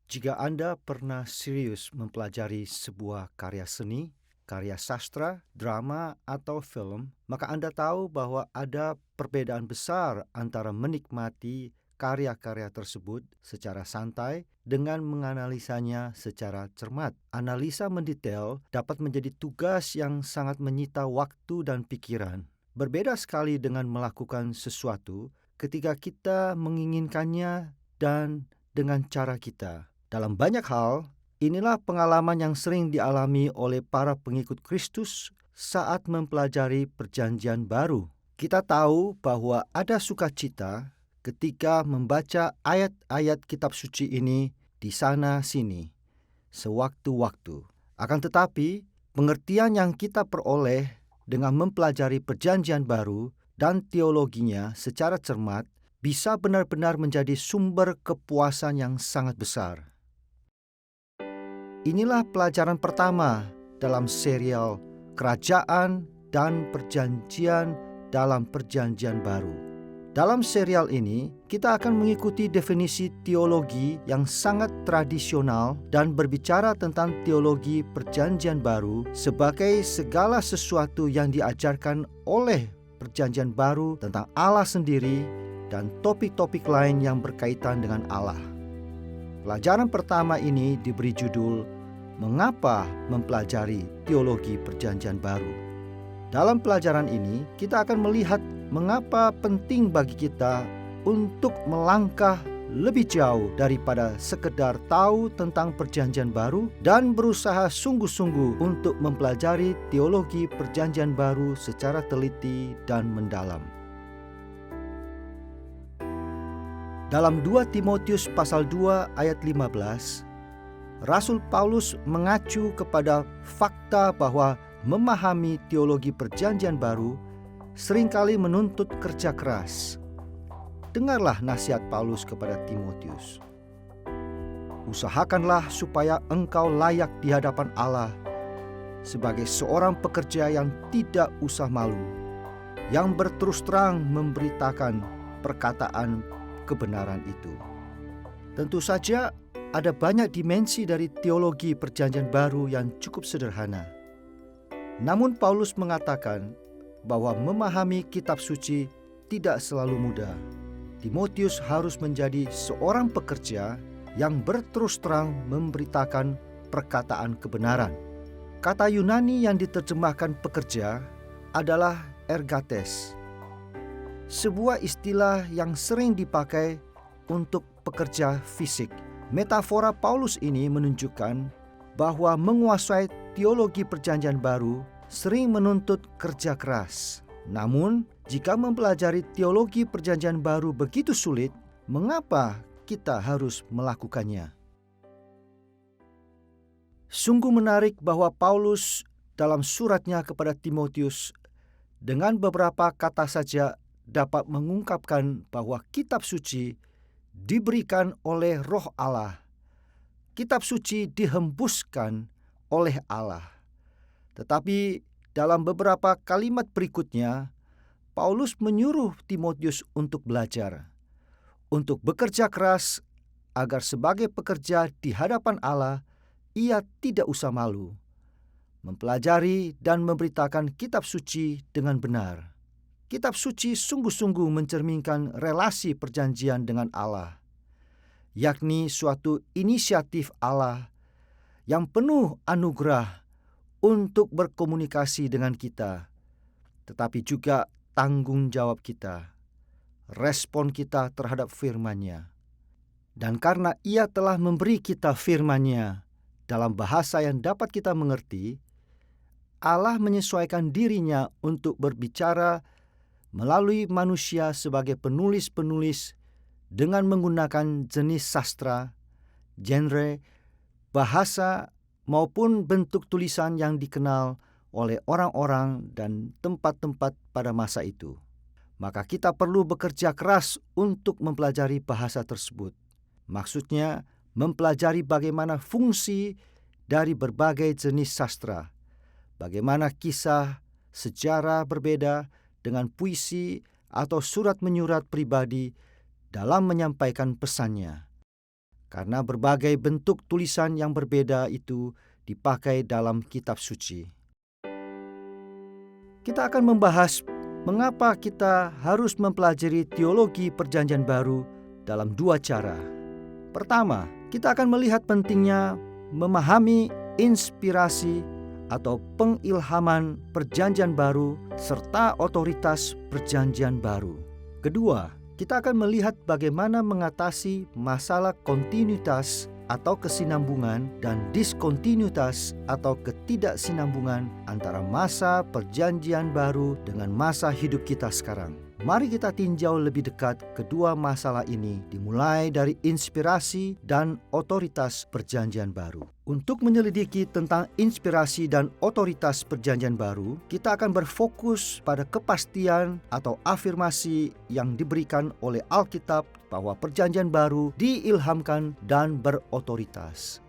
Jika Anda pernah serius mempelajari sebuah karya seni, karya sastra, drama, atau film, maka Anda tahu bahwa ada perbedaan besar antara menikmati karya-karya tersebut secara santai dengan menganalisanya secara cermat. Analisa mendetail dapat menjadi tugas yang sangat menyita waktu dan pikiran. Berbeda sekali dengan melakukan sesuatu ketika kita menginginkannya dan dengan cara kita. Dalam banyak hal, inilah pengalaman yang sering dialami oleh para pengikut Kristus saat mempelajari Perjanjian Baru. Kita tahu bahwa ada sukacita ketika membaca ayat-ayat kitab suci ini di sana-sini, sewaktu-waktu. Akan tetapi, pengertian yang kita peroleh dengan mempelajari Perjanjian Baru dan teologinya secara cermat bisa benar-benar menjadi sumber kepuasan yang sangat besar. Inilah pelajaran pertama dalam serial Kerajaan dan Perjanjian dalam Perjanjian Baru. Dalam serial ini, kita akan mengikuti definisi teologi yang sangat tradisional dan berbicara tentang teologi Perjanjian Baru sebagai segala sesuatu yang diajarkan oleh Perjanjian Baru tentang Allah sendiri dan topik-topik lain yang berkaitan dengan Allah. Pelajaran pertama ini diberi judul Mengapa mempelajari teologi Perjanjian Baru? Dalam pelajaran ini, kita akan melihat mengapa penting bagi kita untuk melangkah lebih jauh daripada sekedar tahu tentang Perjanjian Baru dan berusaha sungguh-sungguh untuk mempelajari teologi Perjanjian Baru secara teliti dan mendalam. Dalam 2 Timotius pasal 2 ayat 15, Rasul Paulus mengacu kepada fakta bahwa memahami teologi Perjanjian Baru seringkali menuntut kerja keras. Dengarlah nasihat Paulus kepada Timotius. Usahakanlah supaya engkau layak di hadapan Allah sebagai seorang pekerja yang tidak usah malu, yang berterus terang memberitakan perkataan kebenaran itu. Tentu saja ada banyak dimensi dari teologi Perjanjian Baru yang cukup sederhana. Namun Paulus mengatakan bahwa memahami kitab suci tidak selalu mudah. Timotius harus menjadi seorang pekerja yang berterus terang memberitakan perkataan kebenaran. Kata Yunani yang diterjemahkan pekerja adalah ergates, sebuah istilah yang sering dipakai untuk pekerja fisik. Metafora Paulus ini menunjukkan bahwa menguasai teologi Perjanjian Baru sering menuntut kerja keras. Namun, jika mempelajari teologi Perjanjian Baru begitu sulit, mengapa kita harus melakukannya? Sungguh menarik bahwa Paulus dalam suratnya kepada Timotius dengan beberapa kata saja dapat mengungkapkan bahwa kitab suci diberikan oleh Roh Allah. Kitab suci dihembuskan oleh Allah. Tetapi dalam beberapa kalimat berikutnya, Paulus menyuruh Timotius untuk belajar, untuk bekerja keras agar sebagai pekerja di hadapan Allah, ia tidak usah malu, mempelajari dan memberitakan kitab suci dengan benar. Kitab suci sungguh-sungguh mencerminkan relasi perjanjian dengan Allah, yakni suatu inisiatif Allah yang penuh anugerah untuk berkomunikasi dengan kita, tetapi juga tanggung jawab kita, respon kita terhadap firman-Nya. Dan karena Ia telah memberi kita firman-Nya dalam bahasa yang dapat kita mengerti, Allah menyesuaikan dirinya untuk berbicara melalui manusia sebagai penulis-penulis dengan menggunakan jenis sastra, genre, bahasa maupun bentuk tulisan yang dikenal oleh orang-orang dan tempat-tempat pada masa itu. Maka kita perlu bekerja keras untuk mempelajari bahasa tersebut. Maksudnya mempelajari bagaimana fungsi dari berbagai jenis sastra, bagaimana kisah, sejarah berbeda dengan puisi atau surat menyurat pribadi dalam menyampaikan pesannya. karena berbagai bentuk tulisan yang berbeda itu dipakai dalam kitab suci. Kita akan membahas mengapa kita harus mempelajari teologi Perjanjian Baru dalam dua cara. Pertama, kita akan melihat pentingnya memahami inspirasi atau pengilhaman Perjanjian Baru serta otoritas Perjanjian Baru. Kedua, kita akan melihat bagaimana mengatasi masalah kontinuitas atau kesinambungan dan diskontinuitas atau ketidaksinambungan antara masa Perjanjian Baru dengan masa hidup kita sekarang. Mari kita tinjau lebih dekat kedua masalah ini, dimulai dari inspirasi dan otoritas Perjanjian Baru. Untuk menyelidiki tentang inspirasi dan otoritas Perjanjian Baru, kita akan berfokus pada kepastian atau afirmasi yang diberikan oleh Alkitab bahwa Perjanjian Baru diilhamkan dan berotoritas.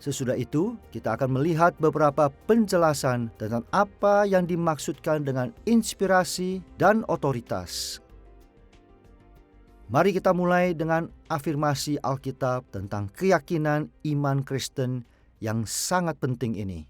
Sesudah itu, kita akan melihat beberapa penjelasan tentang apa yang dimaksudkan dengan inspirasi dan otoritas. Mari kita mulai dengan afirmasi Alkitab tentang keyakinan iman Kristen yang sangat penting ini.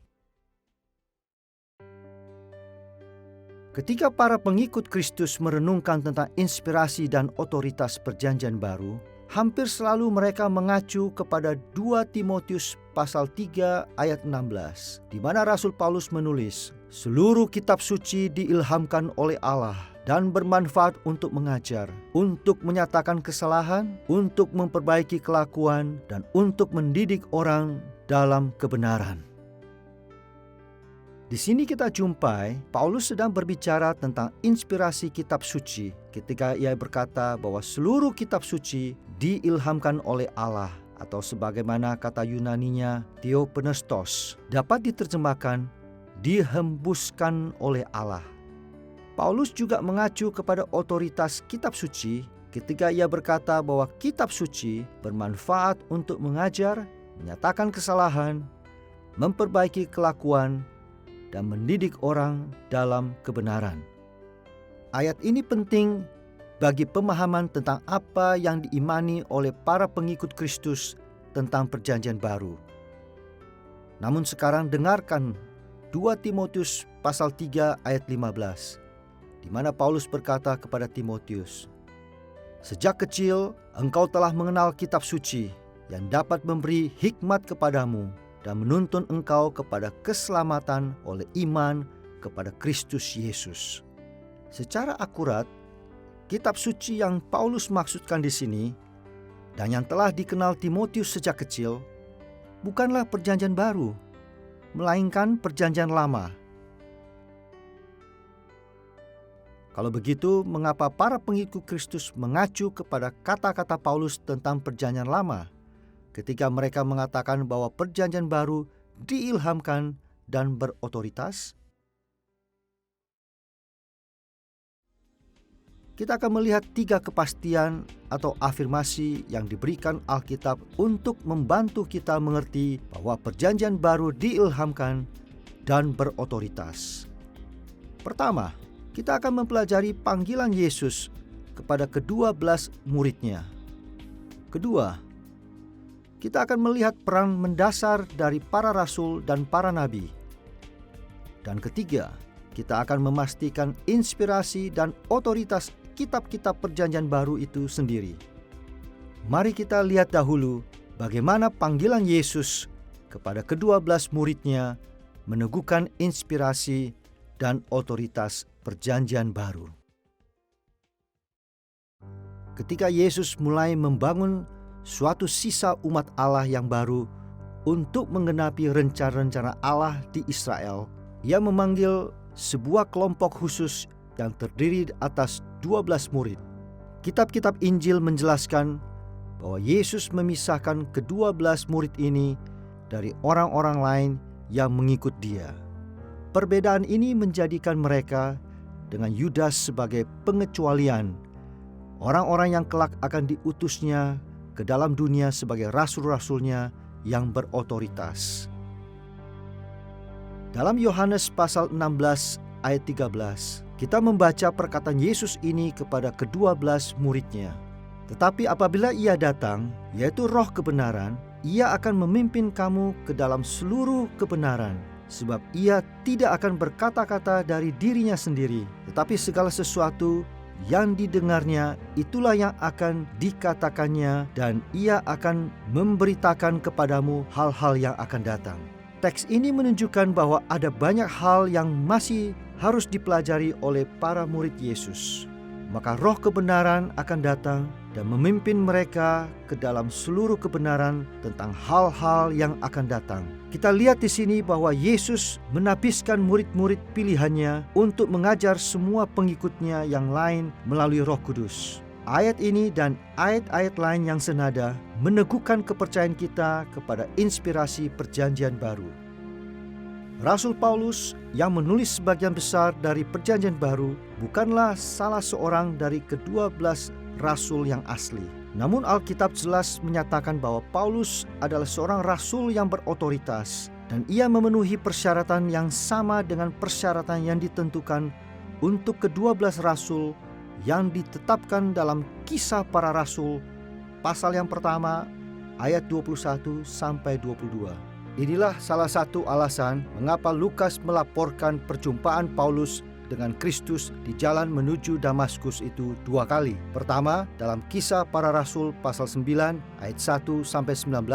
Ketika para pengikut Kristus merenungkan tentang inspirasi dan otoritas Perjanjian Baru, hampir selalu mereka mengacu kepada 2 Timotius pasal 3 ayat 16, di mana Rasul Paulus menulis, "Seluruh kitab suci diilhamkan oleh Allah dan bermanfaat untuk mengajar, untuk menyatakan kesalahan, untuk memperbaiki kelakuan, dan untuk mendidik orang dalam kebenaran." Di sini kita jumpai Paulus sedang berbicara tentang inspirasi kitab suci ketika ia berkata bahwa seluruh kitab suci diilhamkan oleh Allah, atau sebagaimana kata Yunaninya theopneustos, dapat diterjemahkan dihembuskan oleh Allah. Paulus juga mengacu kepada otoritas kitab suci ketika ia berkata bahwa kitab suci bermanfaat untuk mengajar, menyatakan kesalahan, memperbaiki kelakuan, dan mendidik orang dalam kebenaran. Ayat ini penting bagi pemahaman tentang apa yang diimani oleh para pengikut Kristus tentang Perjanjian Baru. Namun sekarang dengarkan 2 Timotius pasal 3 ayat 15, di mana Paulus berkata kepada Timotius, "Sejak kecil engkau telah mengenal kitab suci yang dapat memberi hikmat kepadamu dan menuntun engkau kepada keselamatan oleh iman kepada Kristus Yesus." Secara akurat, kitab suci yang Paulus maksudkan di sini dan yang telah dikenal Timotius sejak kecil bukanlah Perjanjian Baru, melainkan Perjanjian Lama. Kalau begitu, mengapa para pengikut Kristus mengacu kepada kata-kata Paulus tentang Perjanjian Lama ketika mereka mengatakan bahwa Perjanjian Baru diilhamkan dan berotoritas? Kita akan melihat 3 kepastian atau afirmasi yang diberikan Alkitab untuk membantu kita mengerti bahwa Perjanjian Baru diilhamkan dan berotoritas. Pertama, kita akan mempelajari panggilan Yesus kepada ke-12 muridnya. Kedua, kita akan melihat peran mendasar dari para rasul dan para nabi. Dan ketiga, kita akan memastikan inspirasi dan otoritas kitab-kitab Perjanjian Baru itu sendiri. Mari kita lihat dahulu bagaimana panggilan Yesus kepada ke-12 muridnya meneguhkan inspirasi dan otoritas Perjanjian Baru. Ketika Yesus mulai membangun suatu sisa umat Allah yang baru untuk menggenapi rencana-rencana Allah di Israel, Ia memanggil sebuah kelompok khusus yang terdiri atas 12 murid. Kitab-kitab Injil menjelaskan bahwa Yesus memisahkan ke-12 murid ini dari orang-orang lain yang mengikut Dia. Perbedaan ini menjadikan mereka dengan Yudas sebagai pengecualian, orang-orang yang kelak akan diutusnya ke dalam dunia sebagai rasul-rasulnya yang berotoritas. Dalam Yohanes pasal 16 ayat 13, kita membaca perkataan Yesus ini kepada ke-12 muridnya. Tetapi apabila Ia datang, yaitu Roh kebenaran, Ia akan memimpin kamu ke dalam seluruh kebenaran. Sebab Ia tidak akan berkata-kata dari dirinya sendiri, tetapi segala sesuatu yang didengarnya itulah yang akan dikatakannya, dan Ia akan memberitakan kepadamu hal-hal yang akan datang. Teks ini menunjukkan bahwa ada banyak hal yang masih harus dipelajari oleh para murid Yesus. Maka Roh kebenaran akan datang dan memimpin mereka ke dalam seluruh kebenaran tentang hal-hal yang akan datang. Kita lihat di sini bahwa Yesus menapiskan murid-murid pilihannya untuk mengajar semua pengikutnya yang lain melalui Roh Kudus. Ayat ini dan ayat-ayat lain yang senada meneguhkan kepercayaan kita kepada inspirasi Perjanjian Baru. Rasul Paulus yang menulis sebagian besar dari Perjanjian Baru bukanlah salah seorang dari ke-12 rasul yang asli. Namun Alkitab jelas menyatakan bahwa Paulus adalah seorang rasul yang berotoritas, dan ia memenuhi persyaratan yang sama dengan persyaratan yang ditentukan untuk ke-12 rasul yang ditetapkan dalam Kisah Para Rasul pasal yang pertama ayat 21 sampai 22. Inilah salah satu alasan mengapa Lukas melaporkan perjumpaan Paulus dengan Kristus di jalan menuju Damaskus itu 2 kali. Pertama, dalam Kisah Para Rasul pasal 9 ayat 1 sampai 19,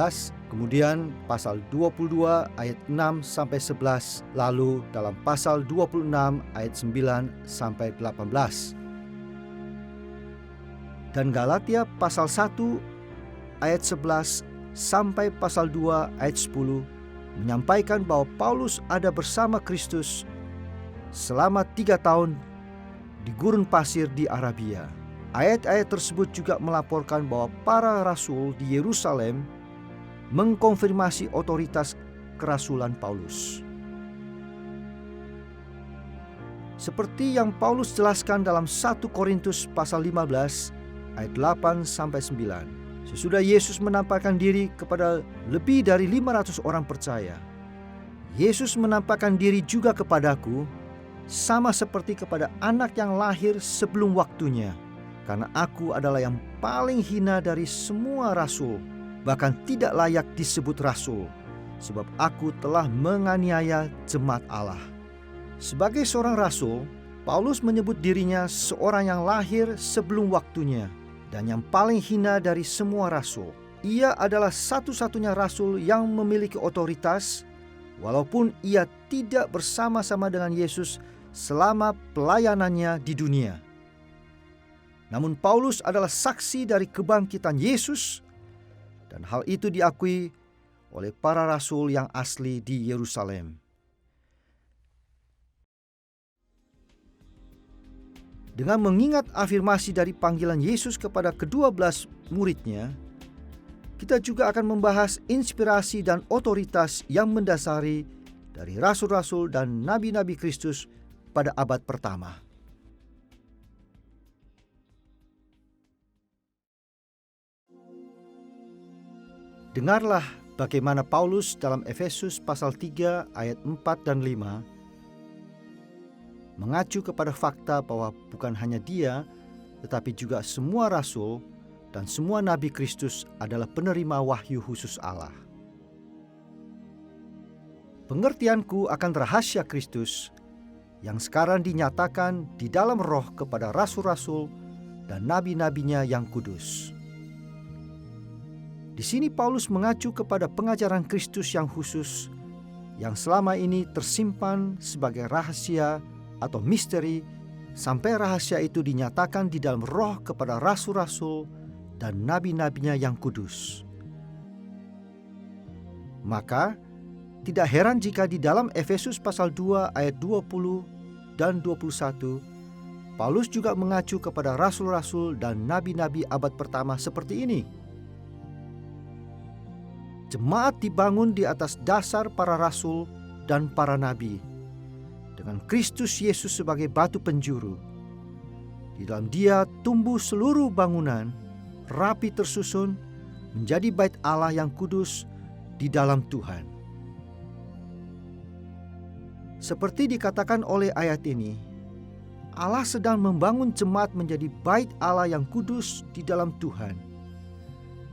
kemudian pasal 22 ayat 6 sampai 11, lalu dalam pasal 26 ayat 9 sampai 18. Dan Galatia pasal 1 ayat 11 sampai pasal 2 ayat 10 menyampaikan bahwa Paulus ada bersama Kristus selama 3 tahun di gurun pasir di Arabia. Ayat-ayat tersebut juga melaporkan bahwa para rasul di Yerusalem mengkonfirmasi otoritas kerasulan Paulus. Seperti yang Paulus jelaskan dalam 1 Korintus pasal 15 ayat 8 sampai 9. Sesudah Yesus menampakkan diri kepada lebih dari 500 orang percaya, Yesus menampakkan diri juga kepadaku, sama seperti kepada anak yang lahir sebelum waktunya. Karena aku adalah yang paling hina dari semua rasul, bahkan tidak layak disebut rasul, sebab aku telah menganiaya jemaat Allah. Sebagai seorang rasul, Paulus menyebut dirinya seorang yang lahir sebelum waktunya dan yang paling hina dari semua rasul. Ia adalah satu-satunya rasul yang memiliki otoritas, walaupun ia tidak bersama-sama dengan Yesus selama pelayanannya di dunia. Namun Paulus adalah saksi dari kebangkitan Yesus, dan hal itu diakui oleh para rasul yang asli di Yerusalem. Dengan mengingat afirmasi dari panggilan Yesus kepada ke-12 muridnya, kita juga akan membahas inspirasi dan otoritas yang mendasari dari rasul-rasul dan nabi-nabi Kristus pada abad pertama. Dengarlah bagaimana Paulus dalam Efesus pasal 3 ayat 4 dan 5 mengacu kepada fakta bahwa bukan hanya dia, tetapi juga semua rasul dan semua nabi Kristus adalah penerima wahyu khusus Allah. Pengertianku akan rahasia Kristus yang sekarang dinyatakan di dalam Roh kepada rasul-rasul dan nabi-nabinya yang kudus. Di sini Paulus mengacu kepada pengajaran Kristus yang khusus yang selama ini tersimpan sebagai rahasia atau misteri, sampai rahasia itu dinyatakan di dalam Roh kepada rasul-rasul dan nabi-nabinya yang kudus. Maka tidak heran jika di dalam Efesus pasal 2 ayat 20 dan 21 Paulus juga mengacu kepada rasul-rasul dan nabi-nabi abad pertama seperti ini. Jemaat dibangun di atas dasar para rasul dan para nabi, dengan Kristus Yesus sebagai batu penjuru. Di dalam Dia tumbuh seluruh bangunan, rapi tersusun, menjadi bait Allah yang kudus di dalam Tuhan. Seperti dikatakan oleh ayat ini, Allah sedang membangun jemaat menjadi bait Allah yang kudus di dalam Tuhan.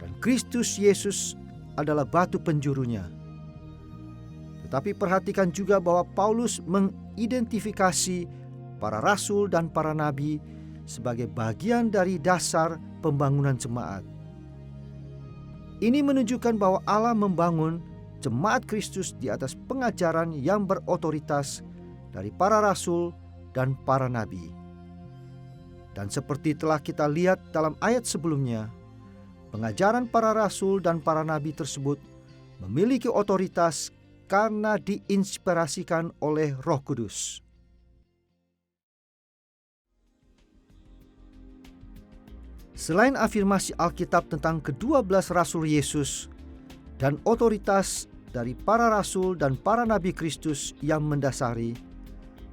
Dan Kristus Yesus adalah batu penjurunya. Tetapi perhatikan juga bahwa Paulus mengidentifikasi para rasul dan para nabi sebagai bagian dari dasar pembangunan jemaat. Ini menunjukkan bahwa Allah membangun jemaat Kristus di atas pengajaran yang berotoritas dari para rasul dan para nabi. Dan seperti telah kita lihat dalam ayat sebelumnya, pengajaran para rasul dan para nabi tersebut memiliki otoritas karena diinspirasikan oleh Roh Kudus. Selain afirmasi Alkitab tentang ke-12 rasul Yesus dan otoritas dari para rasul dan para nabi Kristus yang mendasari,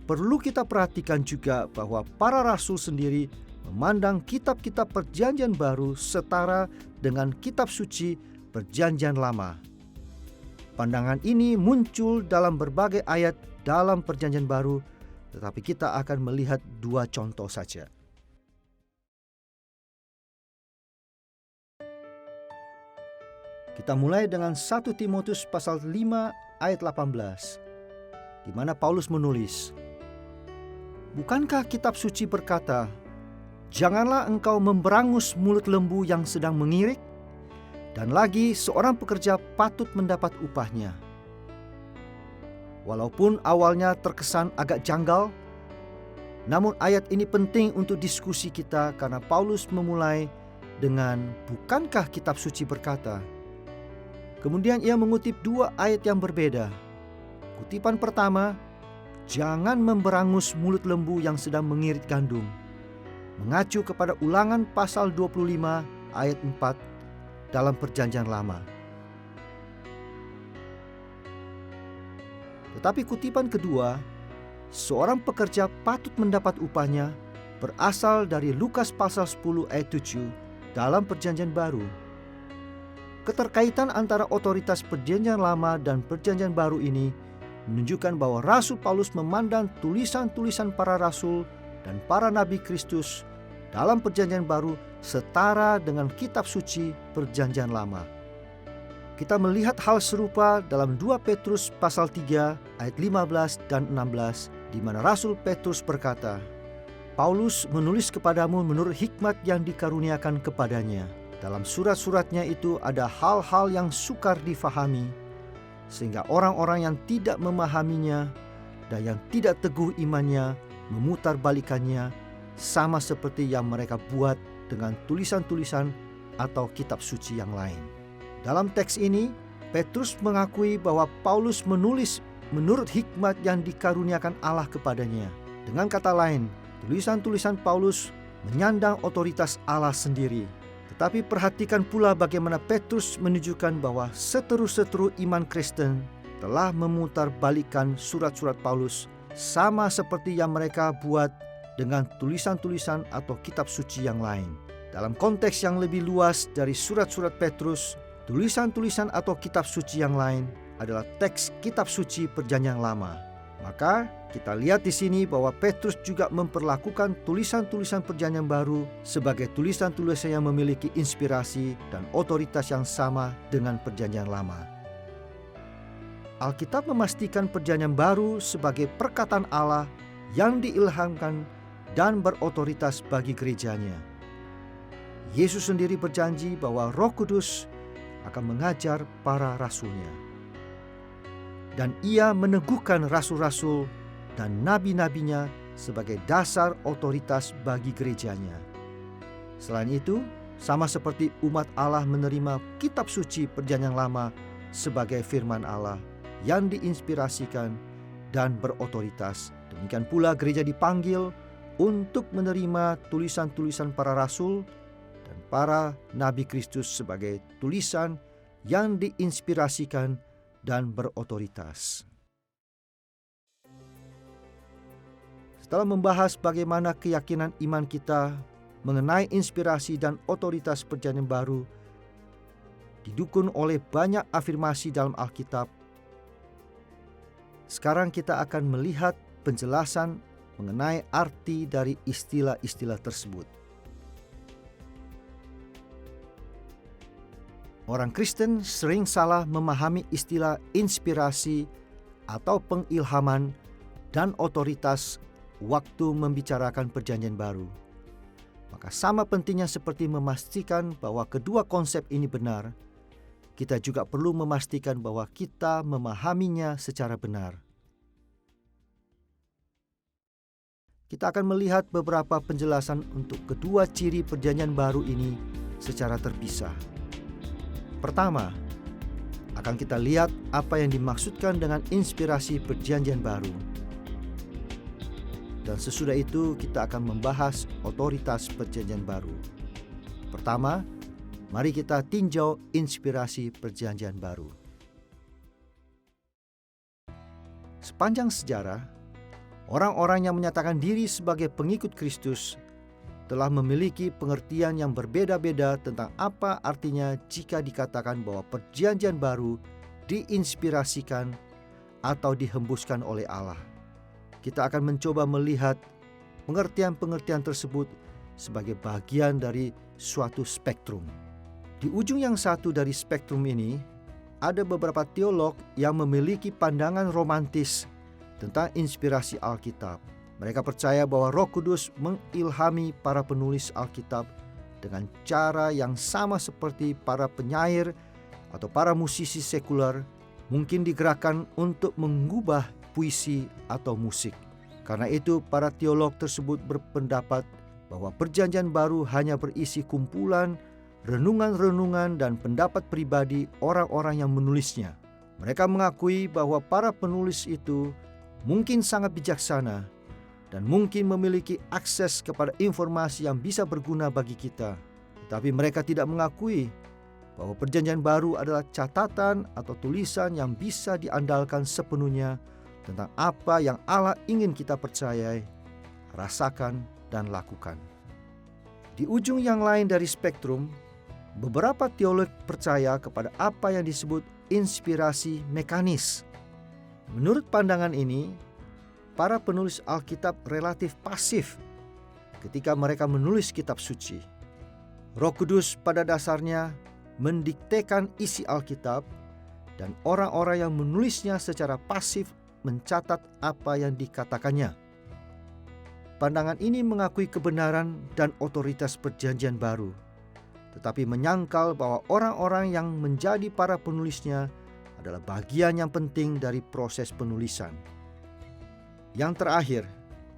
perlu kita perhatikan juga bahwa para rasul sendiri memandang kitab-kitab Perjanjian Baru setara dengan kitab suci Perjanjian Lama. Pandangan ini muncul dalam berbagai ayat dalam Perjanjian Baru, tetapi kita akan melihat 2 contoh saja. Kita mulai dengan 1 Timotius pasal 5 ayat 18, di mana Paulus menulis, "Bukankah kitab suci berkata, janganlah engkau memberangus mulut lembu yang sedang mengirik, dan lagi seorang pekerja patut mendapat upahnya." Walaupun awalnya terkesan agak janggal, namun ayat ini penting untuk diskusi kita karena Paulus memulai dengan "bukankah kitab suci berkata?" Kemudian ia mengutip 2 ayat yang berbeda. Kutipan pertama, "Jangan memberangus mulut lembu yang sedang mengirit gandum," mengacu kepada Ulangan pasal 25 ayat 4 dalam Perjanjian Lama. Tetapi kutipan kedua, "Seorang pekerja patut mendapat upahnya," berasal dari Lukas pasal 10 ayat 7 dalam Perjanjian Baru. Keterkaitan antara otoritas Perjanjian Lama dan Perjanjian Baru ini menunjukkan bahwa Rasul Paulus memandang tulisan-tulisan para rasul dan para nabi Kristus dalam Perjanjian Baru setara dengan kitab suci Perjanjian Lama. Kita melihat hal serupa dalam 2 Petrus pasal 3 ayat 15 dan 16, di mana Rasul Petrus berkata, "Paulus menulis kepadamu menurut hikmat yang dikaruniakan kepadanya. Dalam surat-suratnya itu ada hal-hal yang sukar difahami, sehingga orang-orang yang tidak memahaminya dan yang tidak teguh imannya memutarbalikannya, sama seperti yang mereka buat dengan tulisan-tulisan atau kitab suci yang lain." Dalam teks ini, Petrus mengakui bahwa Paulus menulis menurut hikmat yang dikaruniakan Allah kepadanya. Dengan kata lain, tulisan-tulisan Paulus menyandang otoritas Allah sendiri. Tetapi perhatikan pula bagaimana Petrus menunjukkan bahwa seteru-seteru iman Kristen telah memutarbalikkan surat-surat Paulus sama seperti yang mereka buat dengan tulisan-tulisan atau kitab suci yang lain. Dalam konteks yang lebih luas dari surat-surat Petrus, tulisan-tulisan atau kitab suci yang lain adalah teks kitab suci Perjanjian Lama. Maka kita lihat di sini bahwa Petrus juga memperlakukan tulisan-tulisan Perjanjian Baru sebagai tulisan-tulisan yang memiliki inspirasi dan otoritas yang sama dengan Perjanjian Lama. Alkitab memastikan Perjanjian Baru sebagai perkataan Allah yang diilhamkan dan berotoritas bagi gerejanya. Yesus sendiri berjanji bahwa Roh Kudus akan mengajar para rasulnya. Dan ia meneguhkan rasul-rasul dan nabi-nabinya sebagai dasar otoritas bagi gerejanya. Selain itu, sama seperti umat Allah menerima kitab suci Perjanjian Lama sebagai firman Allah yang diinspirasikan dan berotoritas, demikian pula gereja dipanggil untuk menerima tulisan-tulisan para rasul dan para nabi Kristus sebagai tulisan yang diinspirasikan dan berotoritas. Setelah membahas bagaimana keyakinan iman kita mengenai inspirasi dan otoritas Perjanjian Baru didukung oleh banyak afirmasi dalam Alkitab, sekarang kita akan melihat penjelasan mengenai arti dari istilah-istilah tersebut. Orang Kristen sering salah memahami istilah inspirasi atau pengilhaman dan otoritas waktu membicarakan Perjanjian Baru. Maka sama pentingnya seperti memastikan bahwa kedua konsep ini benar, kita juga perlu memastikan bahwa kita memahaminya secara benar. Kita akan melihat beberapa penjelasan untuk kedua ciri Perjanjian Baru ini secara terpisah. Pertama, akan kita lihat apa yang dimaksudkan dengan inspirasi Perjanjian Baru. Dan sesudah itu kita akan membahas otoritas Perjanjian Baru. Pertama, mari kita tinjau inspirasi Perjanjian Baru. Sepanjang sejarah, orang-orang yang menyatakan diri sebagai pengikut Kristus telah memiliki pengertian yang berbeda-beda tentang apa artinya jika dikatakan bahwa Perjanjian Baru diinspirasikan atau dihembuskan oleh Allah. Kita akan mencoba melihat pengertian-pengertian tersebut sebagai bagian dari suatu spektrum. Di ujung yang satu dari spektrum ini, ada beberapa teolog yang memiliki pandangan romantis tentang inspirasi Alkitab. Mereka percaya bahwa Roh Kudus mengilhami para penulis Alkitab dengan cara yang sama seperti para penyair atau para musisi sekuler mungkin digerakkan untuk mengubah puisi atau musik. Karena itu, para teolog tersebut berpendapat bahwa Perjanjian Baru hanya berisi kumpulan renungan-renungan dan pendapat pribadi orang-orang yang menulisnya. Mereka mengakui bahwa para penulis itu mungkin sangat bijaksana dan mungkin memiliki akses kepada informasi yang bisa berguna bagi kita. Tetapi mereka tidak mengakui bahwa Perjanjian Baru adalah catatan atau tulisan yang bisa diandalkan sepenuhnya tentang apa yang Allah ingin kita percayai, rasakan, dan lakukan. Di ujung yang lain dari spektrum, beberapa teolog percaya kepada apa yang disebut inspirasi mekanis. Menurut pandangan ini, para penulis Alkitab relatif pasif ketika mereka menulis kitab suci. Roh Kudus pada dasarnya mendiktekan isi Alkitab dan orang-orang yang menulisnya secara pasif mencatat apa yang dikatakannya. Pandangan ini mengakui kebenaran dan otoritas Perjanjian Baru, tetapi menyangkal bahwa orang-orang yang menjadi para penulisnya adalah bagian yang penting dari proses penulisan. Yang terakhir,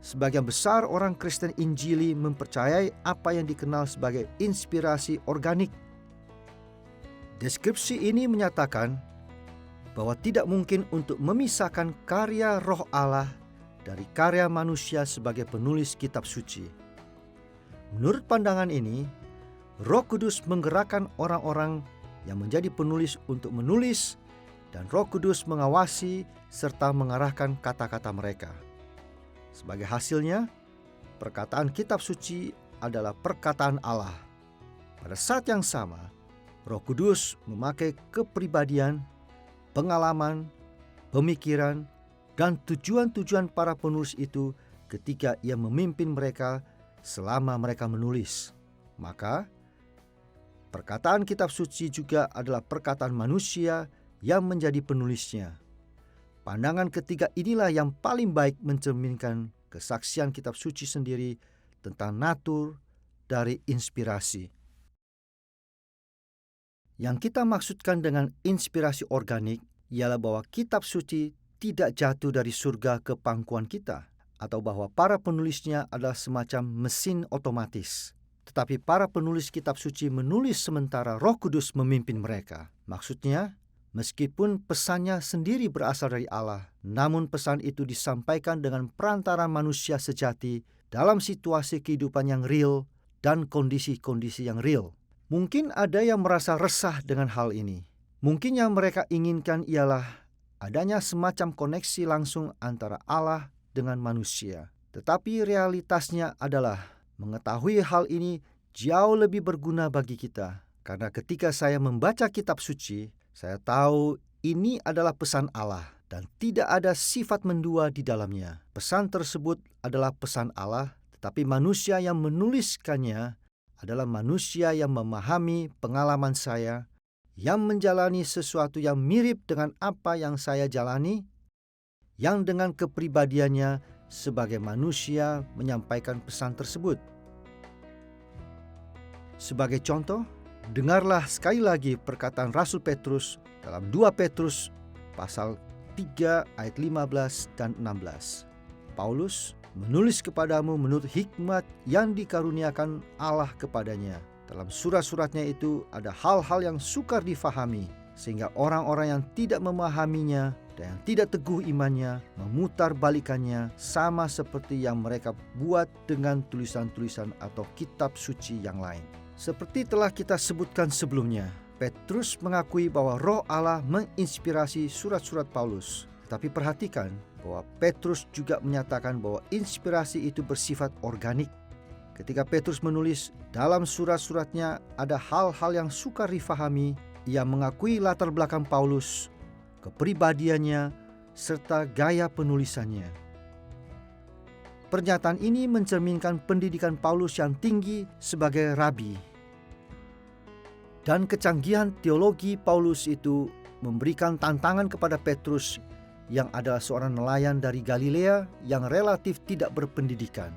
sebagian besar orang Kristen Injili mempercayai apa yang dikenal sebagai inspirasi organik. Deskripsi ini menyatakan bahwa tidak mungkin untuk memisahkan karya Roh Allah dari karya manusia sebagai penulis kitab suci. Menurut pandangan ini, Roh Kudus menggerakkan orang-orang yang menjadi penulis untuk menulis, dan Roh Kudus mengawasi serta mengarahkan kata-kata mereka. Sebagai hasilnya, perkataan kitab suci adalah perkataan Allah. Pada saat yang sama, Roh Kudus memakai kepribadian, pengalaman, pemikiran, dan tujuan-tujuan para penulis itu ketika ia memimpin mereka selama mereka menulis. Maka, perkataan kitab suci juga adalah perkataan manusia yang menjadi penulisnya. Pandangan ketiga inilah yang paling baik mencerminkan kesaksian kitab suci sendiri tentang natur dari inspirasi. Yang kita maksudkan dengan inspirasi organik ialah bahwa kitab suci tidak jatuh dari surga ke pangkuan kita, atau bahwa para penulisnya adalah semacam mesin otomatis. Tetapi para penulis kitab suci menulis sementara Roh Kudus memimpin mereka. Maksudnya, meskipun pesannya sendiri berasal dari Allah, namun pesan itu disampaikan dengan perantaran manusia sejati dalam situasi kehidupan yang real dan kondisi-kondisi yang real. Mungkin ada yang merasa resah dengan hal ini. Mungkin yang mereka inginkan ialah adanya semacam koneksi langsung antara Allah dengan manusia. Tetapi realitasnya adalah mengetahui hal ini jauh lebih berguna bagi kita. Karena ketika saya membaca kitab suci, saya tahu ini adalah pesan Allah. dan tidak ada sifat mendua di dalamnya. Pesan tersebut adalah pesan Allah, tetapi manusia yang menuliskannya adalah manusia yang memahami pengalaman saya, yang menjalani sesuatu yang mirip dengan apa yang saya jalani, yang dengan kepribadiannya sebagai manusia menyampaikan pesan tersebut. Sebagai contoh, dengarlah sekali lagi perkataan Rasul Petrus dalam 2 Petrus pasal 3 ayat 15 dan 16. Paulus menulis kepadamu menurut hikmat yang dikaruniakan Allah kepadanya. Dalam surat-suratnya itu ada hal-hal yang sukar difahami, sehingga orang-orang yang tidak memahaminya dan yang tidak teguh imannya memutar balikannya, sama seperti yang mereka buat dengan tulisan-tulisan atau kitab suci yang lain. Seperti telah kita sebutkan sebelumnya, Petrus mengakui bahwa Roh Allah menginspirasi surat-surat Paulus. Tetapi perhatikan bahwa Petrus juga menyatakan bahwa inspirasi itu bersifat organik. Ketika Petrus menulis dalam surat-suratnya ada hal-hal yang sukar difahami, ia mengakui latar belakang Paulus, kepribadiannya, serta gaya penulisannya. Pernyataan ini mencerminkan pendidikan Paulus yang tinggi sebagai rabi. Dan kecanggihan teologi Paulus itu memberikan tantangan kepada Petrus yang adalah seorang nelayan dari Galilea yang relatif tidak berpendidikan.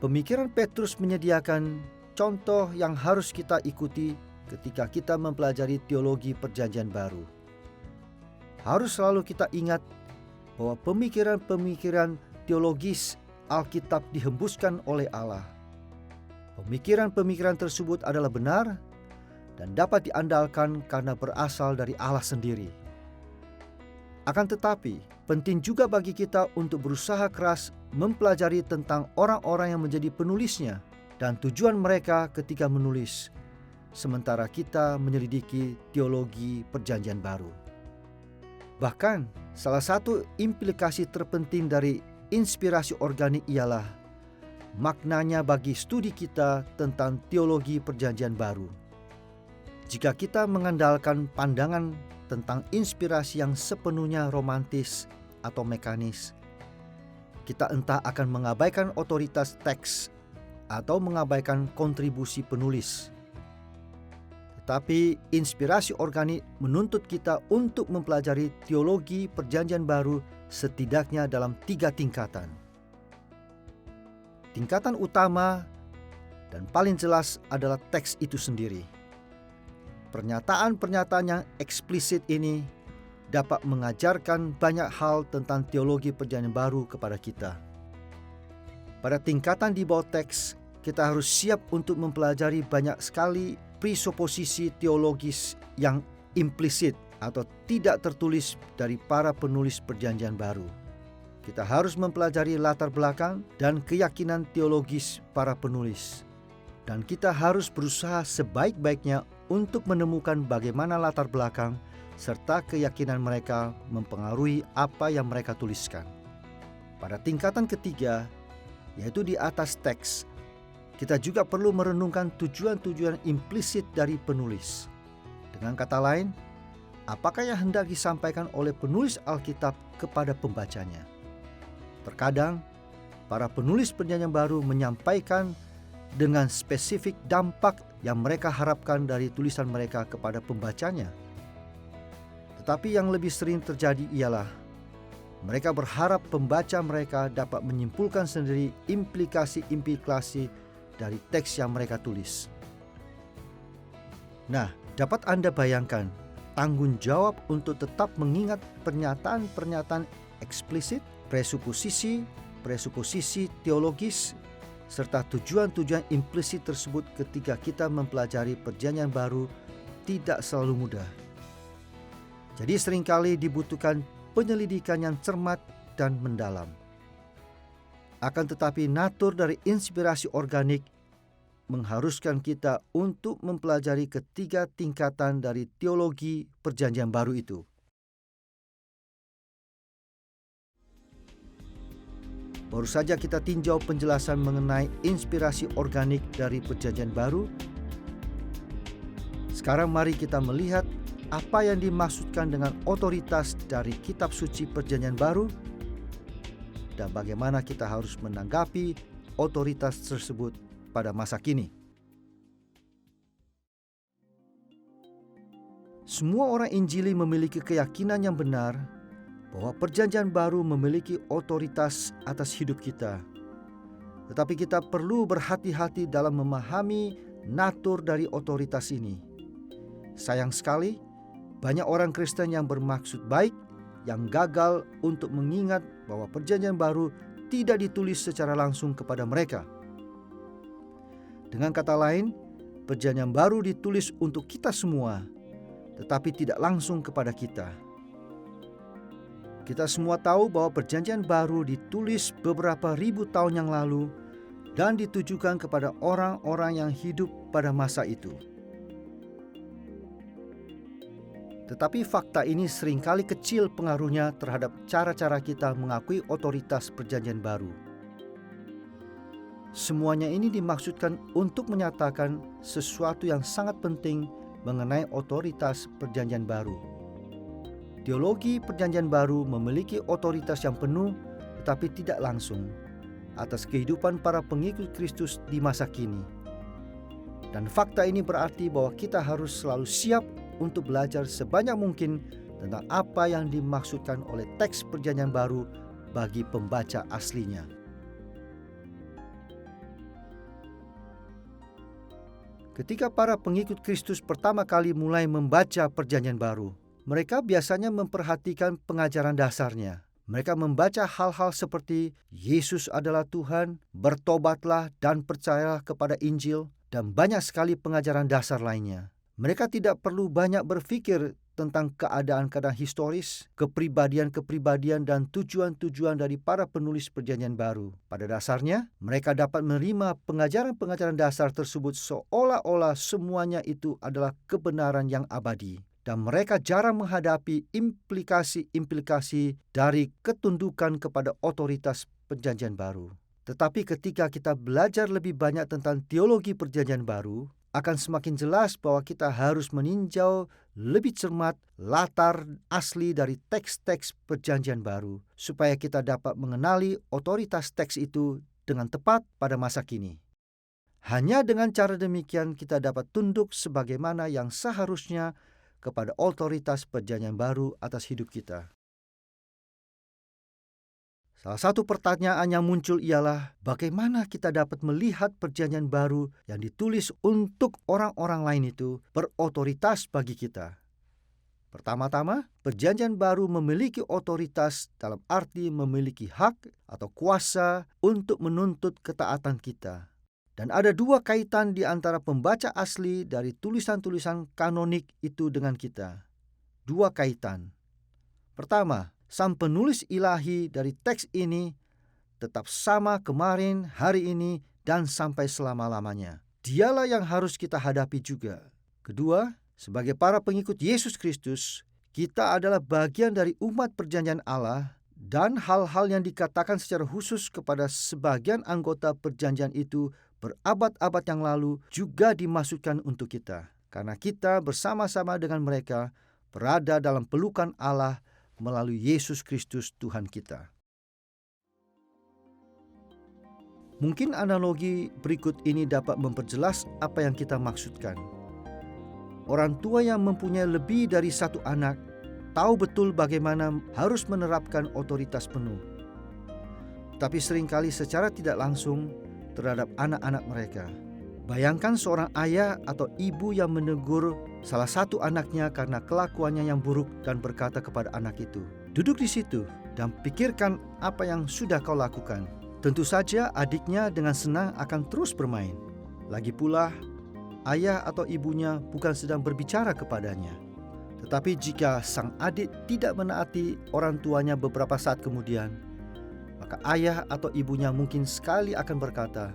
Pemikiran Petrus menyediakan contoh yang harus kita ikuti ketika kita mempelajari teologi Perjanjian Baru. Harus selalu kita ingat bahwa pemikiran-pemikiran teologis Alkitab dihembuskan oleh Allah. Pemikiran-pemikiran tersebut adalah benar dan dapat diandalkan karena berasal dari Allah sendiri. Akan tetapi, penting juga bagi kita untuk berusaha keras mempelajari tentang orang-orang yang menjadi penulisnya dan tujuan mereka ketika menulis, sementara kita menyelidiki teologi Perjanjian Baru. Bahkan, salah satu implikasi terpenting dari inspirasi organik ialah maknanya bagi studi kita tentang teologi Perjanjian Baru. Jika kita mengandalkan pandangan tentang inspirasi yang sepenuhnya romantis atau mekanis, kita entah akan mengabaikan otoritas teks atau mengabaikan kontribusi penulis. Tetapi inspirasi organik menuntut kita untuk mempelajari teologi Perjanjian Baru setidaknya dalam 3 tingkatan. Tingkatan utama dan paling jelas adalah teks itu sendiri. Pernyataan-pernyataan yang eksplisit ini dapat mengajarkan banyak hal tentang teologi Perjanjian Baru kepada kita. Pada tingkatan di bawah teks, kita harus siap untuk mempelajari banyak sekali presuposisi teologis yang implisit atau tidak tertulis dari para penulis Perjanjian Baru. Kita harus mempelajari latar belakang dan keyakinan teologis para penulis. Dan kita harus berusaha sebaik-baiknya untuk menemukan bagaimana latar belakang serta keyakinan mereka mempengaruhi apa yang mereka tuliskan. Pada tingkatan ketiga, yaitu di atas teks, kita juga perlu merenungkan tujuan-tujuan implisit dari penulis. Dengan kata lain, apakah yang hendak disampaikan oleh penulis Alkitab kepada pembacanya? Terkadang, para penulis Perjanjian Baru menyampaikan dengan spesifik dampak yang mereka harapkan dari tulisan mereka kepada pembacanya. Tetapi yang lebih sering terjadi ialah mereka berharap pembaca mereka dapat menyimpulkan sendiri implikasi-implikasi dari teks yang mereka tulis. Nah, dapat Anda bayangkan tanggung jawab untuk tetap mengingat pernyataan-pernyataan eksplisit, presuposisi teologis, serta tujuan-tujuan implisit tersebut ketika kita mempelajari Perjanjian Baru tidak selalu mudah. Jadi seringkali dibutuhkan penyelidikan yang cermat dan mendalam. Akan tetapi natur dari inspirasi organik mengharuskan kita untuk mempelajari ketiga tingkatan dari teologi Perjanjian Baru itu. Baru saja kita tinjau penjelasan mengenai inspirasi organik dari Perjanjian Baru. Sekarang mari kita melihat apa yang dimaksudkan dengan otoritas dari kitab suci Perjanjian Baru dan bagaimana kita harus menanggapi otoritas tersebut pada masa kini. Semua orang Injili memiliki keyakinan yang benar bahwa Perjanjian Baru memiliki otoritas atas hidup kita. Tetapi kita perlu berhati-hati dalam memahami natur dari otoritas ini. Sayang sekali, banyak orang Kristen yang bermaksud baik yang gagal untuk mengingat bahwa Perjanjian Baru tidak ditulis secara langsung kepada mereka. Dengan kata lain, Perjanjian Baru ditulis untuk kita semua, tetapi tidak langsung kepada kita. Kita semua tahu bahwa Perjanjian Baru ditulis beberapa ribu tahun yang lalu dan ditujukan kepada orang-orang yang hidup pada masa itu. Tetapi fakta ini seringkali kecil pengaruhnya terhadap cara-cara kita mengakui otoritas Perjanjian Baru. Semuanya ini dimaksudkan untuk menyatakan sesuatu yang sangat penting mengenai otoritas Perjanjian Baru. Teologi Perjanjian Baru memiliki otoritas yang penuh tetapi tidak langsung atas kehidupan para pengikut Kristus di masa kini. Dan fakta ini berarti bahwa kita harus selalu siap untuk belajar sebanyak mungkin tentang apa yang dimaksudkan oleh teks Perjanjian Baru bagi pembaca aslinya. Ketika para pengikut Kristus pertama kali mulai membaca Perjanjian Baru, mereka biasanya memperhatikan pengajaran dasarnya. Mereka membaca hal-hal seperti Yesus adalah Tuhan, bertobatlah dan percayalah kepada Injil, dan banyak sekali pengajaran dasar lainnya. Mereka tidak perlu banyak berpikir tentang keadaan-keadaan historis, kepribadian-kepribadian dan tujuan-tujuan dari para penulis Perjanjian Baru. Pada dasarnya, mereka dapat menerima pengajaran-pengajaran dasar tersebut seolah-olah semuanya itu adalah kebenaran yang abadi. Dan mereka jarang menghadapi implikasi-implikasi dari ketundukan kepada otoritas Perjanjian Baru. Tetapi ketika kita belajar lebih banyak tentang teologi Perjanjian Baru, akan semakin jelas bahwa kita harus meninjau lebih cermat latar asli dari teks-teks Perjanjian Baru, supaya kita dapat mengenali otoritas teks itu dengan tepat pada masa kini. Hanya dengan cara demikian kita dapat tunduk sebagaimana yang seharusnya kepada otoritas Perjanjian Baru atas hidup kita. Salah satu pertanyaan yang muncul ialah bagaimana kita dapat melihat Perjanjian Baru yang ditulis untuk orang-orang lain itu berotoritas bagi kita. Pertama-tama, Perjanjian Baru memiliki otoritas dalam arti memiliki hak atau kuasa untuk menuntut ketaatan kita. Dan ada dua kaitan di antara pembaca asli dari tulisan-tulisan kanonik itu dengan kita. Dua kaitan. Pertama, sang penulis ilahi dari teks ini tetap sama kemarin, hari ini, dan sampai selama-lamanya. Dialah yang harus kita hadapi juga. Kedua, sebagai para pengikut Yesus Kristus, kita adalah bagian dari umat perjanjian Allah, dan hal-hal yang dikatakan secara khusus kepada sebagian anggota perjanjian itu berabad-abad yang lalu juga dimaksudkan untuk kita. Karena kita bersama-sama dengan mereka berada dalam pelukan Allah melalui Yesus Kristus Tuhan kita. Mungkin analogi berikut ini dapat memperjelas apa yang kita maksudkan. Orang tua yang mempunyai lebih dari satu anak tahu betul bagaimana harus menerapkan otoritas penuh. Tapi seringkali secara tidak langsung terhadap anak-anak mereka. Bayangkan seorang ayah atau ibu yang menegur salah satu anaknya karena kelakuannya yang buruk dan berkata kepada anak itu, "Duduk di situ dan pikirkan apa yang sudah kau lakukan." Tentu saja adiknya dengan senang akan terus bermain. Lagi pula, ayah atau ibunya bukan sedang berbicara kepadanya. Tetapi jika sang adik tidak menaati orang tuanya beberapa saat kemudian, maka ayah atau ibunya mungkin sekali akan berkata,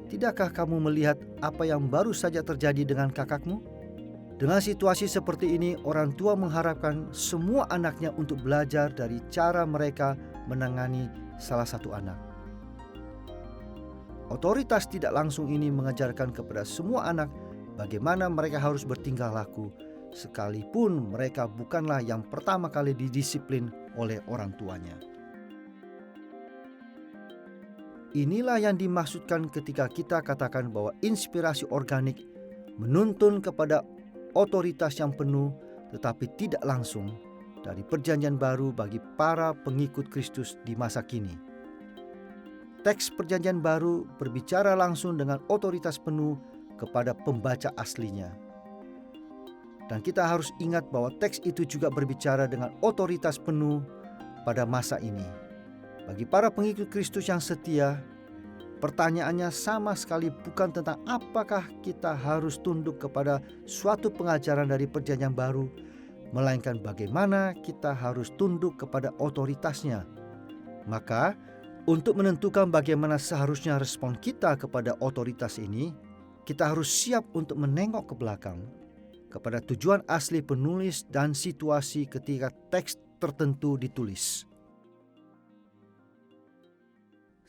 "Tidakkah kamu melihat apa yang baru saja terjadi dengan kakakmu?" Dengan situasi seperti ini, orang tua mengharapkan semua anaknya untuk belajar dari cara mereka menangani salah satu anak. Otoritas tidak langsung ini mengajarkan kepada semua anak bagaimana mereka harus bertingkah laku sekalipun mereka bukanlah yang pertama kali didisiplin oleh orang tuanya. Inilah yang dimaksudkan ketika kita katakan bahwa inspirasi organik menuntun kepada otoritas yang penuh tetapi tidak langsung dari Perjanjian Baru bagi para pengikut Kristus di masa kini. Teks Perjanjian Baru berbicara langsung dengan otoritas penuh kepada pembaca aslinya. Dan kita harus ingat bahwa teks itu juga berbicara dengan otoritas penuh pada masa ini. Bagi para pengikut Kristus yang setia, pertanyaannya sama sekali bukan tentang apakah kita harus tunduk kepada suatu pengajaran dari Perjanjian Baru, melainkan bagaimana kita harus tunduk kepada otoritasnya. Maka, untuk menentukan bagaimana seharusnya respon kita kepada otoritas ini, kita harus siap untuk menengok ke belakang kepada tujuan asli penulis dan situasi ketika teks tertentu ditulis.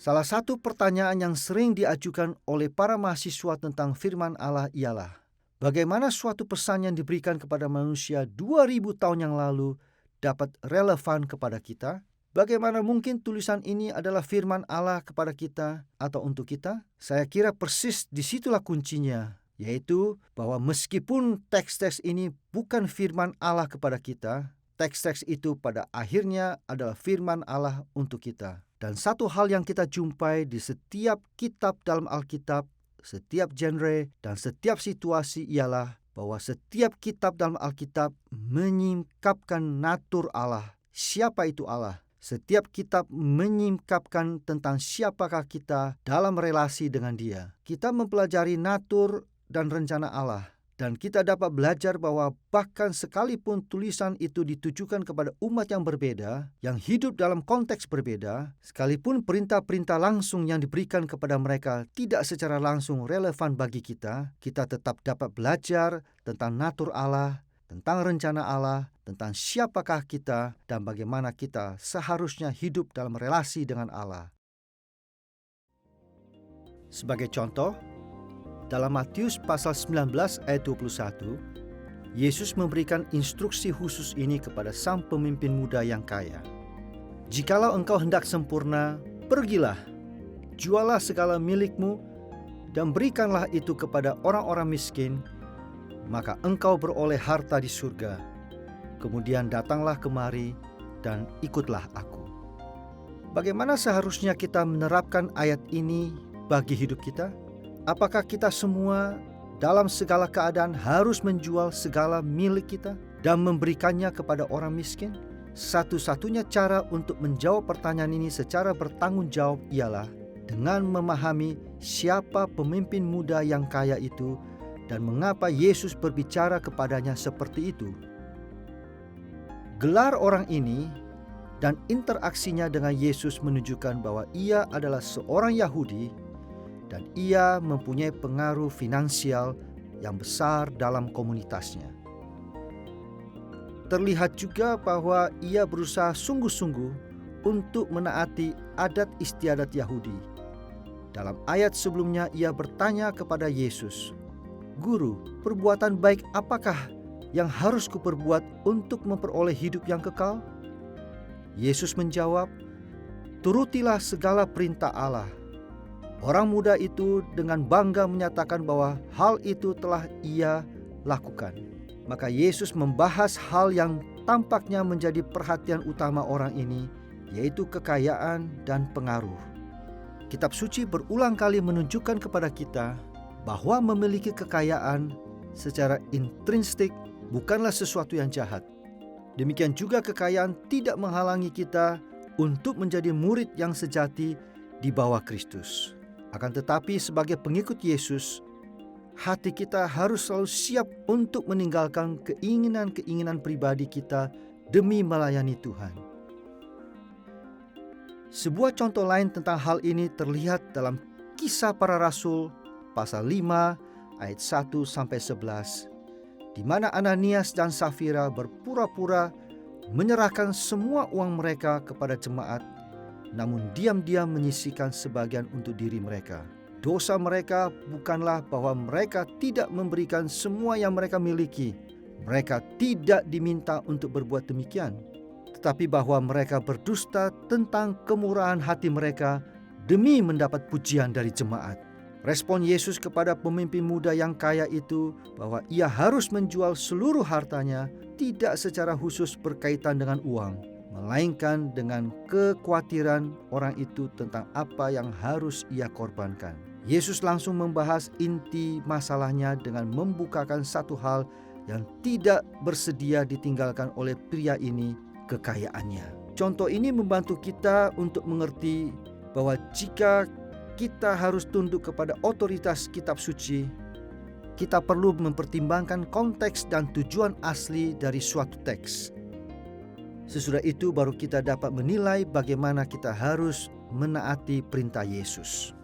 Salah satu pertanyaan yang sering diajukan oleh para mahasiswa tentang firman Allah ialah, bagaimana suatu pesan yang diberikan kepada manusia 2000 tahun yang lalu dapat relevan kepada kita? Bagaimana mungkin tulisan ini adalah firman Allah kepada kita atau untuk kita? Saya kira persis disitulah kuncinya, yaitu bahwa meskipun teks-teks ini bukan firman Allah kepada kita, teks-teks itu pada akhirnya adalah firman Allah untuk kita. Dan satu hal yang kita jumpai di setiap kitab dalam Alkitab, setiap genre dan setiap situasi ialah bahwa setiap kitab dalam Alkitab menyingkapkan natur Allah. Siapa itu Allah? Setiap kitab menyingkapkan tentang siapakah kita dalam relasi dengan Dia. Kita mempelajari natur dan rencana Allah. Dan kita dapat belajar bahwa bahkan sekalipun tulisan itu ditujukan kepada umat yang berbeda, yang hidup dalam konteks berbeda, sekalipun perintah-perintah langsung yang diberikan kepada mereka tidak secara langsung relevan bagi kita, kita tetap dapat belajar tentang natur Allah, tentang rencana Allah, tentang siapakah kita, dan bagaimana kita seharusnya hidup dalam relasi dengan Allah. Sebagai contoh, dalam Matius pasal 19 ayat 21, Yesus memberikan instruksi khusus ini kepada sang pemimpin muda yang kaya. Jikalau engkau hendak sempurna, pergilah, jualah segala milikmu, dan berikanlah itu kepada orang-orang miskin, maka engkau beroleh harta di surga. Kemudian datanglah kemari dan ikutlah aku. Bagaimana seharusnya kita menerapkan ayat ini bagi hidup kita? Apakah kita semua dalam segala keadaan harus menjual segala milik kita dan memberikannya kepada orang miskin? Satu-satunya cara untuk menjawab pertanyaan ini secara bertanggung jawab ialah dengan memahami siapa pemimpin muda yang kaya itu dan mengapa Yesus berbicara kepadanya seperti itu. Gelar orang ini dan interaksinya dengan Yesus menunjukkan bahwa ia adalah seorang Yahudi dan ia mempunyai pengaruh finansial yang besar dalam komunitasnya. Terlihat juga bahwa ia berusaha sungguh-sungguh untuk menaati adat istiadat Yahudi. Dalam ayat sebelumnya ia bertanya kepada Yesus, "Guru, perbuatan baik apakah yang harus kuperbuat untuk memperoleh hidup yang kekal?" Yesus menjawab, "Turutilah segala perintah Allah." Orang muda itu dengan bangga menyatakan bahwa hal itu telah ia lakukan. Maka Yesus membahas hal yang tampaknya menjadi perhatian utama orang ini, yaitu kekayaan dan pengaruh. Kitab suci berulang kali menunjukkan kepada kita bahwa memiliki kekayaan secara intrinsik bukanlah sesuatu yang jahat. Demikian juga kekayaan tidak menghalangi kita untuk menjadi murid yang sejati di bawah Kristus. Akan tetapi sebagai pengikut Yesus, hati kita harus selalu siap untuk meninggalkan keinginan-keinginan pribadi kita demi melayani Tuhan. Sebuah contoh lain tentang hal ini terlihat dalam Kisah Para Rasul pasal 5 ayat 1-11, di mana Ananias dan Safira berpura-pura menyerahkan semua uang mereka kepada jemaat, namun diam-diam menyisihkan sebagian untuk diri mereka. Dosa mereka bukanlah bahwa mereka tidak memberikan semua yang mereka miliki, Mereka tidak diminta untuk berbuat demikian, tetapi bahwa mereka berdusta tentang kemurahan hati mereka demi mendapat pujian dari jemaat. Respon Yesus kepada pemimpin muda yang kaya itu bahwa ia harus menjual seluruh hartanya tidak secara khusus berkaitan dengan uang, melainkan dengan kekhawatiran orang itu tentang apa yang harus ia korbankan. Yesus langsung membahas inti masalahnya dengan membukakan satu hal yang tidak bersedia ditinggalkan oleh pria ini, kekayaannya. Contoh ini membantu kita untuk mengerti bahwa jika kita harus tunduk kepada otoritas kitab suci, kita perlu mempertimbangkan konteks dan tujuan asli dari suatu teks. Sesudah itu baru kita dapat menilai bagaimana kita harus menaati perintah Yesus.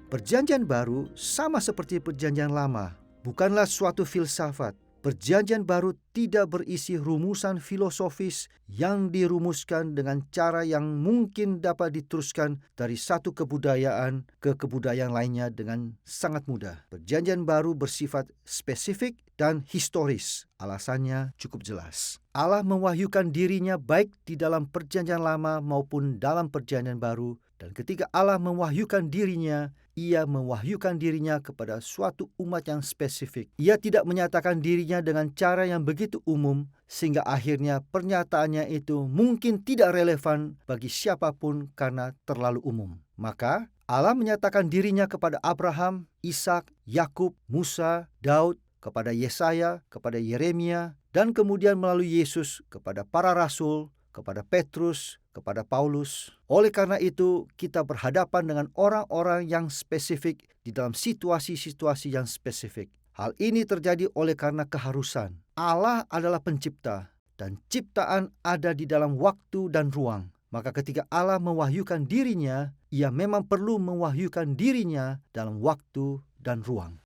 Perjanjian baru sama seperti perjanjian lama, bukanlah suatu filsafat. Perjanjian baru tidak berisi rumusan filosofis yang dirumuskan dengan cara yang mungkin dapat diteruskan dari satu kebudayaan ke kebudayaan lainnya dengan sangat mudah. Perjanjian baru bersifat spesifik dan historis. Alasannya cukup jelas. Allah mewahyukan dirinya baik di dalam perjanjian lama maupun dalam perjanjian baru. Dan ketika Allah mewahyukan dirinya, ia mewahyukan dirinya kepada suatu umat yang spesifik. Ia tidak menyatakan dirinya dengan cara yang begitu umum, sehingga akhirnya pernyataannya itu mungkin tidak relevan bagi siapapun karena terlalu umum. Maka Allah menyatakan dirinya kepada Abraham, Ishak, Yakub, Musa, Daud, kepada Yesaya, kepada Yeremia, dan kemudian melalui Yesus kepada para rasul, kepada Petrus, kepada Paulus. Oleh karena itu, kita berhadapan dengan orang-orang yang spesifik di dalam situasi-situasi yang spesifik. Hal ini terjadi oleh karena keharusan. Allah adalah pencipta, dan ciptaan ada di dalam waktu dan ruang. Maka ketika Allah mewahyukan dirinya, ia memang perlu mewahyukan dirinya dalam waktu dan ruang.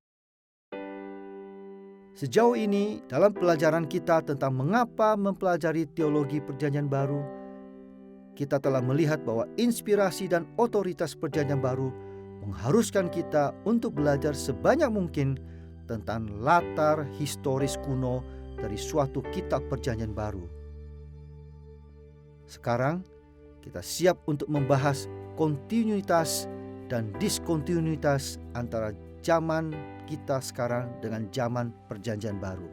Sejauh ini, dalam pelajaran kita tentang mengapa mempelajari teologi Perjanjian Baru, kita telah melihat bahwa inspirasi dan otoritas Perjanjian Baru mengharuskan kita untuk belajar sebanyak mungkin tentang latar historis kuno dari suatu kitab Perjanjian Baru. Sekarang, kita siap untuk membahas kontinuitas dan diskontinuitas antara zaman kita sekarang dengan zaman Perjanjian Baru.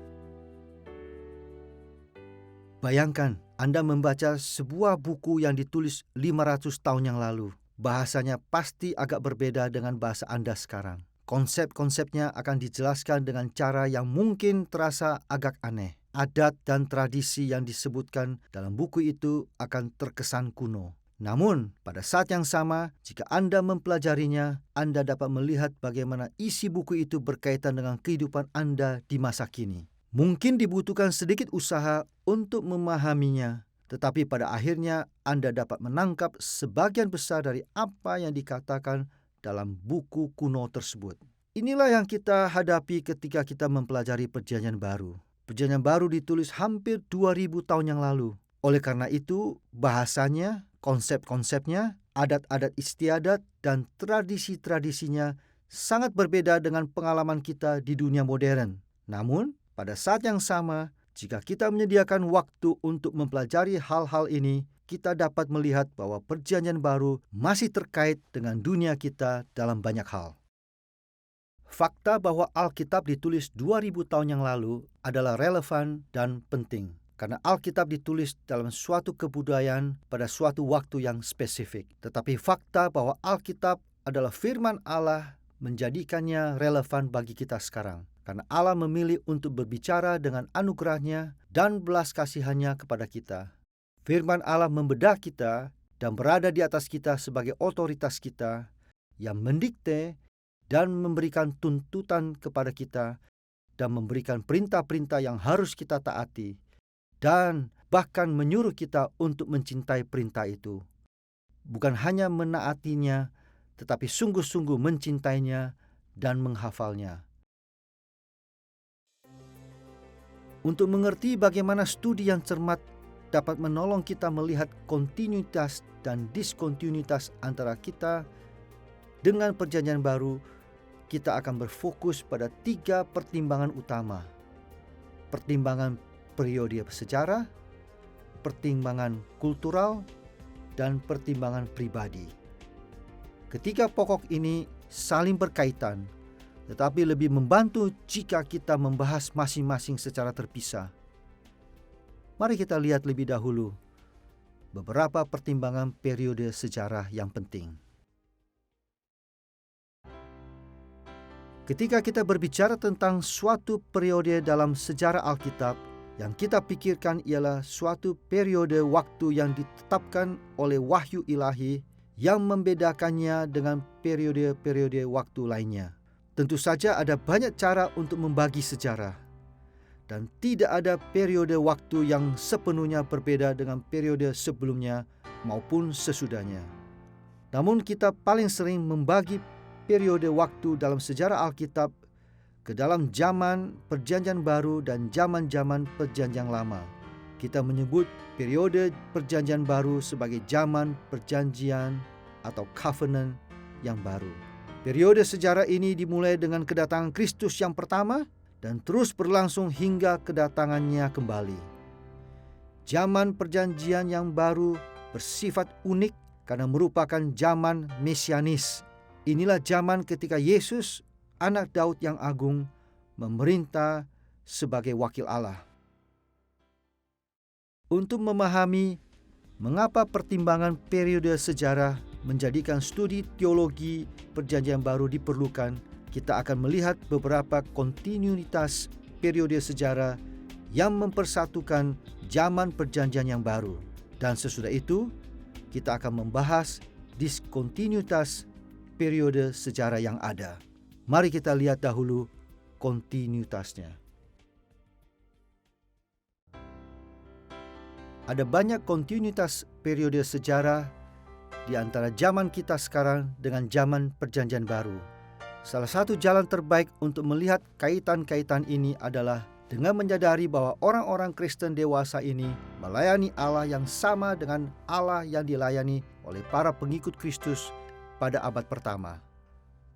Bayangkan Anda membaca sebuah buku yang ditulis 500 tahun yang lalu. Bahasanya pasti agak berbeda dengan bahasa Anda sekarang. Konsep-konsepnya akan dijelaskan dengan cara yang mungkin terasa agak aneh. Adat dan tradisi yang disebutkan dalam buku itu akan terkesan kuno. Namun, pada saat yang sama, jika Anda mempelajarinya, Anda dapat melihat bagaimana isi buku itu berkaitan dengan kehidupan Anda di masa kini. Mungkin dibutuhkan sedikit usaha untuk memahaminya, tetapi pada akhirnya Anda dapat menangkap sebagian besar dari apa yang dikatakan dalam buku kuno tersebut. Inilah yang kita hadapi ketika kita mempelajari Perjanjian Baru. Perjanjian Baru ditulis hampir 2000 tahun yang lalu. Oleh karena itu, bahasanya, konsep-konsepnya, adat-adat istiadat, dan tradisi-tradisinya sangat berbeda dengan pengalaman kita di dunia modern. Namun, pada saat yang sama, jika kita menyediakan waktu untuk mempelajari hal-hal ini, kita dapat melihat bahwa Perjanjian Baru masih terkait dengan dunia kita dalam banyak hal. Fakta bahwa Alkitab ditulis 2000 tahun yang lalu adalah relevan dan penting. Karena Alkitab ditulis dalam suatu kebudayaan pada suatu waktu yang spesifik. Tetapi fakta bahwa Alkitab adalah firman Allah menjadikannya relevan bagi kita sekarang. Karena Allah memilih untuk berbicara dengan anugerahnya dan belas kasihannya kepada kita. Firman Allah membedah kita dan berada di atas kita sebagai otoritas kita yang mendikte dan memberikan tuntutan kepada kita dan memberikan perintah-perintah yang harus kita taati. Dan bahkan menyuruh kita untuk mencintai perintah itu. Bukan hanya menaatinya, tetapi sungguh-sungguh mencintainya dan menghafalnya. Untuk mengerti bagaimana studi yang cermat dapat menolong kita melihat kontinuitas dan diskontinuitas antara kita dengan Perjanjian Baru, kita akan berfokus pada 3 pertimbangan utama. Pertimbangan periode sejarah, pertimbangan kultural, dan pertimbangan pribadi. Ketiga pokok ini saling berkaitan, tetapi lebih membantu jika kita membahas masing-masing secara terpisah. Mari kita lihat lebih dahulu beberapa pertimbangan periode sejarah yang penting. Ketika kita berbicara tentang suatu periode dalam sejarah Alkitab, yang kita pikirkan ialah suatu periode waktu yang ditetapkan oleh wahyu ilahi yang membedakannya dengan periode-periode waktu lainnya. Tentu saja ada banyak cara untuk membagi sejarah, dan tidak ada periode waktu yang sepenuhnya berbeda dengan periode sebelumnya maupun sesudahnya. Namun kita paling sering membagi periode waktu dalam sejarah Alkitab ke dalam zaman Perjanjian Baru dan zaman-zaman Perjanjian Lama. Kita menyebut periode Perjanjian Baru sebagai zaman perjanjian atau covenant yang baru. Periode sejarah ini dimulai dengan kedatangan Kristus yang pertama dan terus berlangsung hingga kedatangannya kembali. Zaman perjanjian yang baru bersifat unik karena merupakan zaman mesianis. Inilah zaman ketika Yesus, anak Daud yang agung, memerintah sebagai wakil Allah. Untuk memahami mengapa pertimbangan periode sejarah menjadikan studi teologi Perjanjian Baru diperlukan, kita akan melihat beberapa kontinuitas periode sejarah yang mempersatukan zaman Perjanjian yang baru. Dan sesudah itu, kita akan membahas diskontinuitas periode sejarah yang ada. Mari kita lihat dahulu kontinuitasnya. Ada banyak kontinuitas periode sejarah di antara zaman kita sekarang dengan zaman Perjanjian Baru. Salah satu jalan terbaik untuk melihat kaitan-kaitan ini adalah dengan menyadari bahwa orang-orang Kristen dewasa ini melayani Allah yang sama dengan Allah yang dilayani oleh para pengikut Kristus pada abad pertama.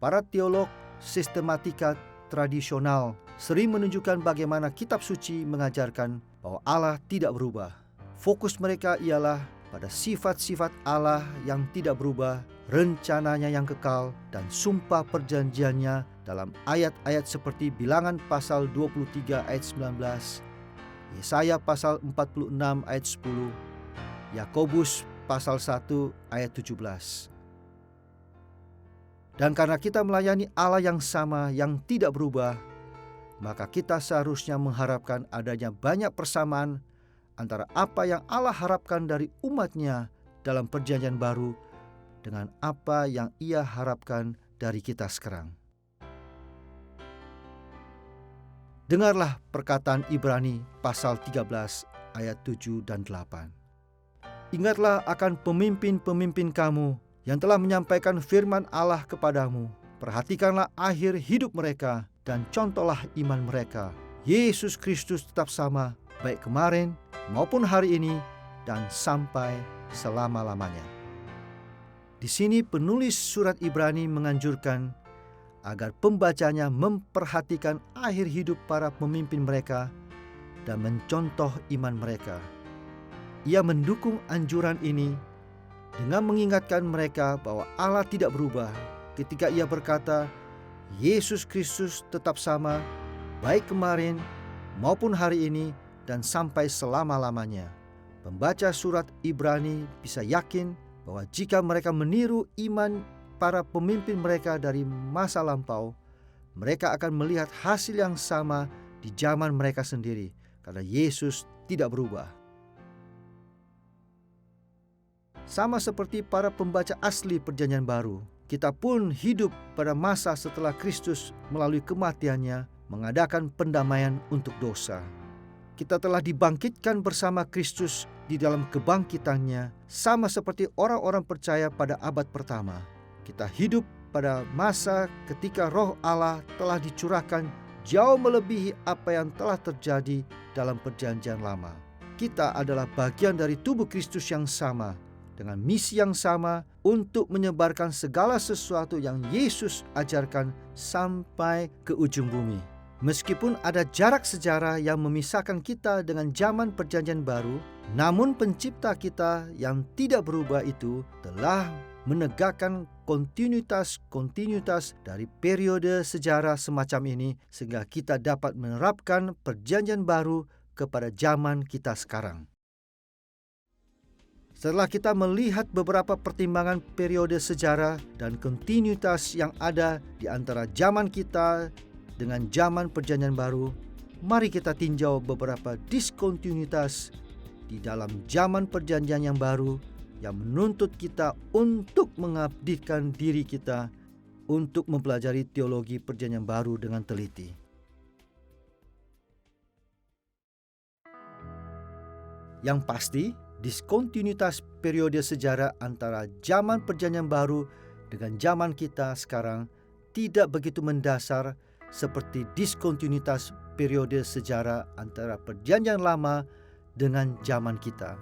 Para teolog sistematika tradisional sering menunjukkan bagaimana kitab suci mengajarkan bahwa Allah tidak berubah. Fokus mereka ialah pada sifat-sifat Allah yang tidak berubah, rencananya yang kekal, dan sumpah perjanjiannya dalam ayat-ayat seperti Bilangan pasal 23 ayat 19, Yesaya pasal 46 ayat 10, Yakobus pasal 1 ayat 17. Dan karena kita melayani Allah yang sama yang tidak berubah, maka kita seharusnya mengharapkan adanya banyak persamaan antara apa yang Allah harapkan dari umat-Nya dalam Perjanjian Baru dengan apa yang Ia harapkan dari kita sekarang. Dengarlah perkataan Ibrani pasal 13 ayat 7 dan 8. Ingatlah akan pemimpin-pemimpin kamu yang telah menyampaikan firman Allah kepadamu. Perhatikanlah akhir hidup mereka dan contohlah iman mereka. Yesus Kristus tetap sama, baik kemarin maupun hari ini dan sampai selama-lamanya. Di sini penulis surat Ibrani menganjurkan agar pembacanya memperhatikan akhir hidup para pemimpin mereka dan mencontoh iman mereka. Ia mendukung anjuran ini dengan mengingatkan mereka bahwa Allah tidak berubah ketika ia berkata, Yesus Kristus tetap sama, baik kemarin maupun hari ini dan sampai selama-lamanya. Pembaca surat Ibrani bisa yakin bahwa jika mereka meniru iman para pemimpin mereka dari masa lampau, mereka akan melihat hasil yang sama di zaman mereka sendiri, karena Yesus tidak berubah. Sama seperti para pembaca asli Perjanjian Baru, kita pun hidup pada masa setelah Kristus melalui kematiannya mengadakan pendamaian untuk dosa. Kita telah dibangkitkan bersama Kristus di dalam kebangkitannya, sama seperti orang-orang percaya pada abad pertama. Kita hidup pada masa ketika Roh Allah telah dicurahkan jauh melebihi apa yang telah terjadi dalam Perjanjian Lama. Kita adalah bagian dari tubuh Kristus yang sama, dengan misi yang sama untuk menyebarkan segala sesuatu yang Yesus ajarkan sampai ke ujung bumi. Meskipun ada jarak sejarah yang memisahkan kita dengan zaman Perjanjian Baru, namun Pencipta kita yang tidak berubah itu telah menegakkan kontinuitas dari periode sejarah semacam ini sehingga kita dapat menerapkan Perjanjian Baru kepada zaman kita sekarang. Setelah kita melihat beberapa pertimbangan periode sejarah dan kontinuitas yang ada di antara zaman kita dengan zaman Perjanjian Baru, mari kita tinjau beberapa diskontinuitas di dalam zaman Perjanjian yang baru yang menuntut kita untuk mengabdikan diri kita untuk mempelajari teologi Perjanjian Baru dengan teliti. Yang pasti, diskontinuitas periode sejarah antara zaman Perjanjian Baru dengan zaman kita sekarang tidak begitu mendasar seperti diskontinuitas periode sejarah antara Perjanjian Lama dengan zaman kita.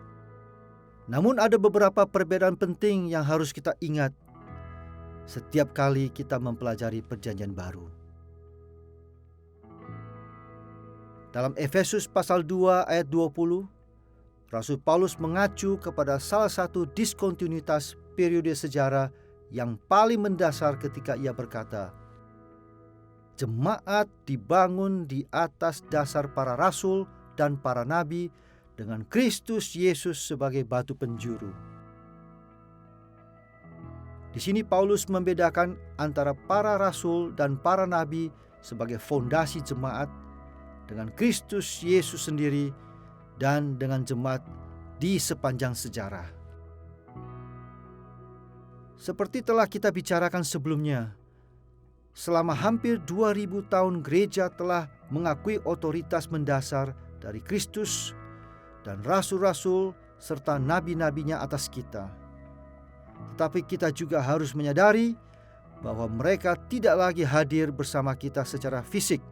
Namun ada beberapa perbedaan penting yang harus kita ingat setiap kali kita mempelajari Perjanjian Baru. Dalam Efesus pasal 2 ayat 20, Rasul Paulus mengacu kepada salah satu diskontinuitas periode sejarah yang paling mendasar ketika ia berkata, "Jemaat dibangun di atas dasar para rasul dan para nabi dengan Kristus Yesus sebagai batu penjuru." Di sini Paulus membedakan antara para rasul dan para nabi sebagai fondasi jemaat dengan Kristus Yesus sendiri dan dengan jemaat di sepanjang sejarah. Seperti telah kita bicarakan sebelumnya, selama hampir 2000 tahun gereja telah mengakui otoritas mendasar dari Kristus dan rasul-rasul serta nabi-nabinya atas kita. Tetapi kita juga harus menyadari bahwa mereka tidak lagi hadir bersama kita secara fisik.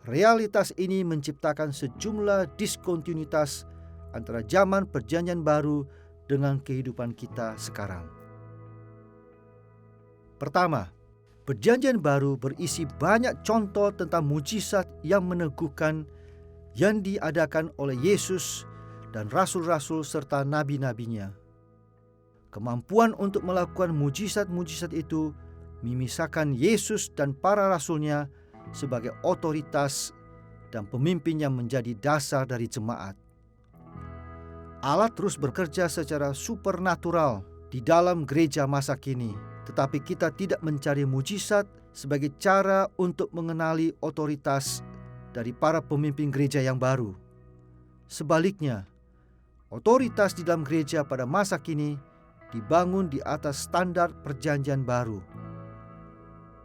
Realitas ini menciptakan sejumlah diskontinuitas antara zaman Perjanjian Baru dengan kehidupan kita sekarang. Pertama, Perjanjian Baru berisi banyak contoh tentang mujizat yang meneguhkan yang diadakan oleh Yesus dan rasul-rasul serta nabi-nabinya. Kemampuan untuk melakukan mujizat-mujizat itu memisahkan Yesus dan para rasulnya sebagai otoritas dan pemimpin yang menjadi dasar dari jemaat. Allah terus bekerja secara supernatural di dalam gereja masa kini, tetapi kita tidak mencari mujizat sebagai cara untuk mengenali otoritas dari para pemimpin gereja yang baru. Sebaliknya, otoritas di dalam gereja pada masa kini dibangun di atas standar Perjanjian Baru.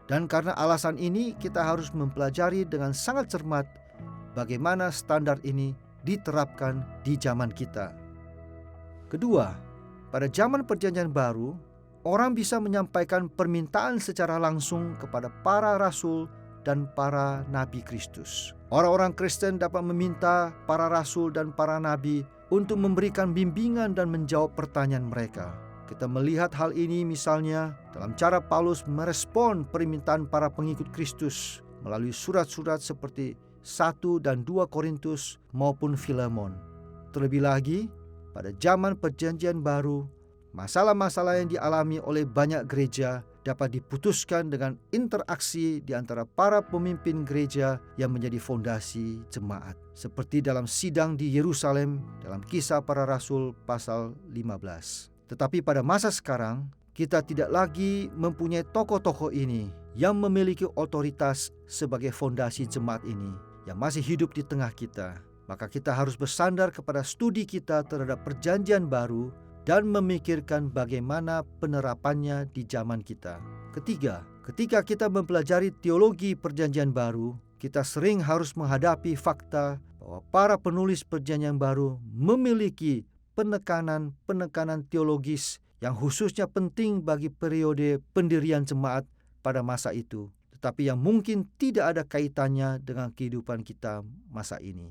Dan karena alasan ini, kita harus mempelajari dengan sangat cermat bagaimana standar ini diterapkan di zaman kita. Kedua, pada zaman Perjanjian Baru, orang bisa menyampaikan permintaan secara langsung kepada para rasul dan para nabi Kristus. Orang-orang Kristen dapat meminta para rasul dan para nabi untuk memberikan bimbingan dan menjawab pertanyaan mereka. Kita melihat hal ini misalnya dalam cara Paulus merespon permintaan para pengikut Kristus melalui surat-surat seperti 1 dan 2 Korintus maupun Filemon. Terlebih lagi, pada zaman Perjanjian Baru, masalah-masalah yang dialami oleh banyak gereja dapat diputuskan dengan interaksi di antara para pemimpin gereja yang menjadi fondasi jemaat. Seperti dalam sidang di Yerusalem dalam Kisah Para Rasul pasal 15. Tetapi pada masa sekarang, kita tidak lagi mempunyai tokoh-tokoh ini yang memiliki otoritas sebagai fondasi jemaat ini yang masih hidup di tengah kita. Maka kita harus bersandar kepada studi kita terhadap Perjanjian Baru dan memikirkan bagaimana penerapannya di zaman kita. Ketiga, ketika kita mempelajari teologi Perjanjian Baru, kita sering harus menghadapi fakta bahwa para penulis Perjanjian Baru memiliki penekanan teologis yang khususnya penting bagi periode pendirian jemaat pada masa itu, tetapi yang mungkin tidak ada kaitannya dengan kehidupan kita masa ini.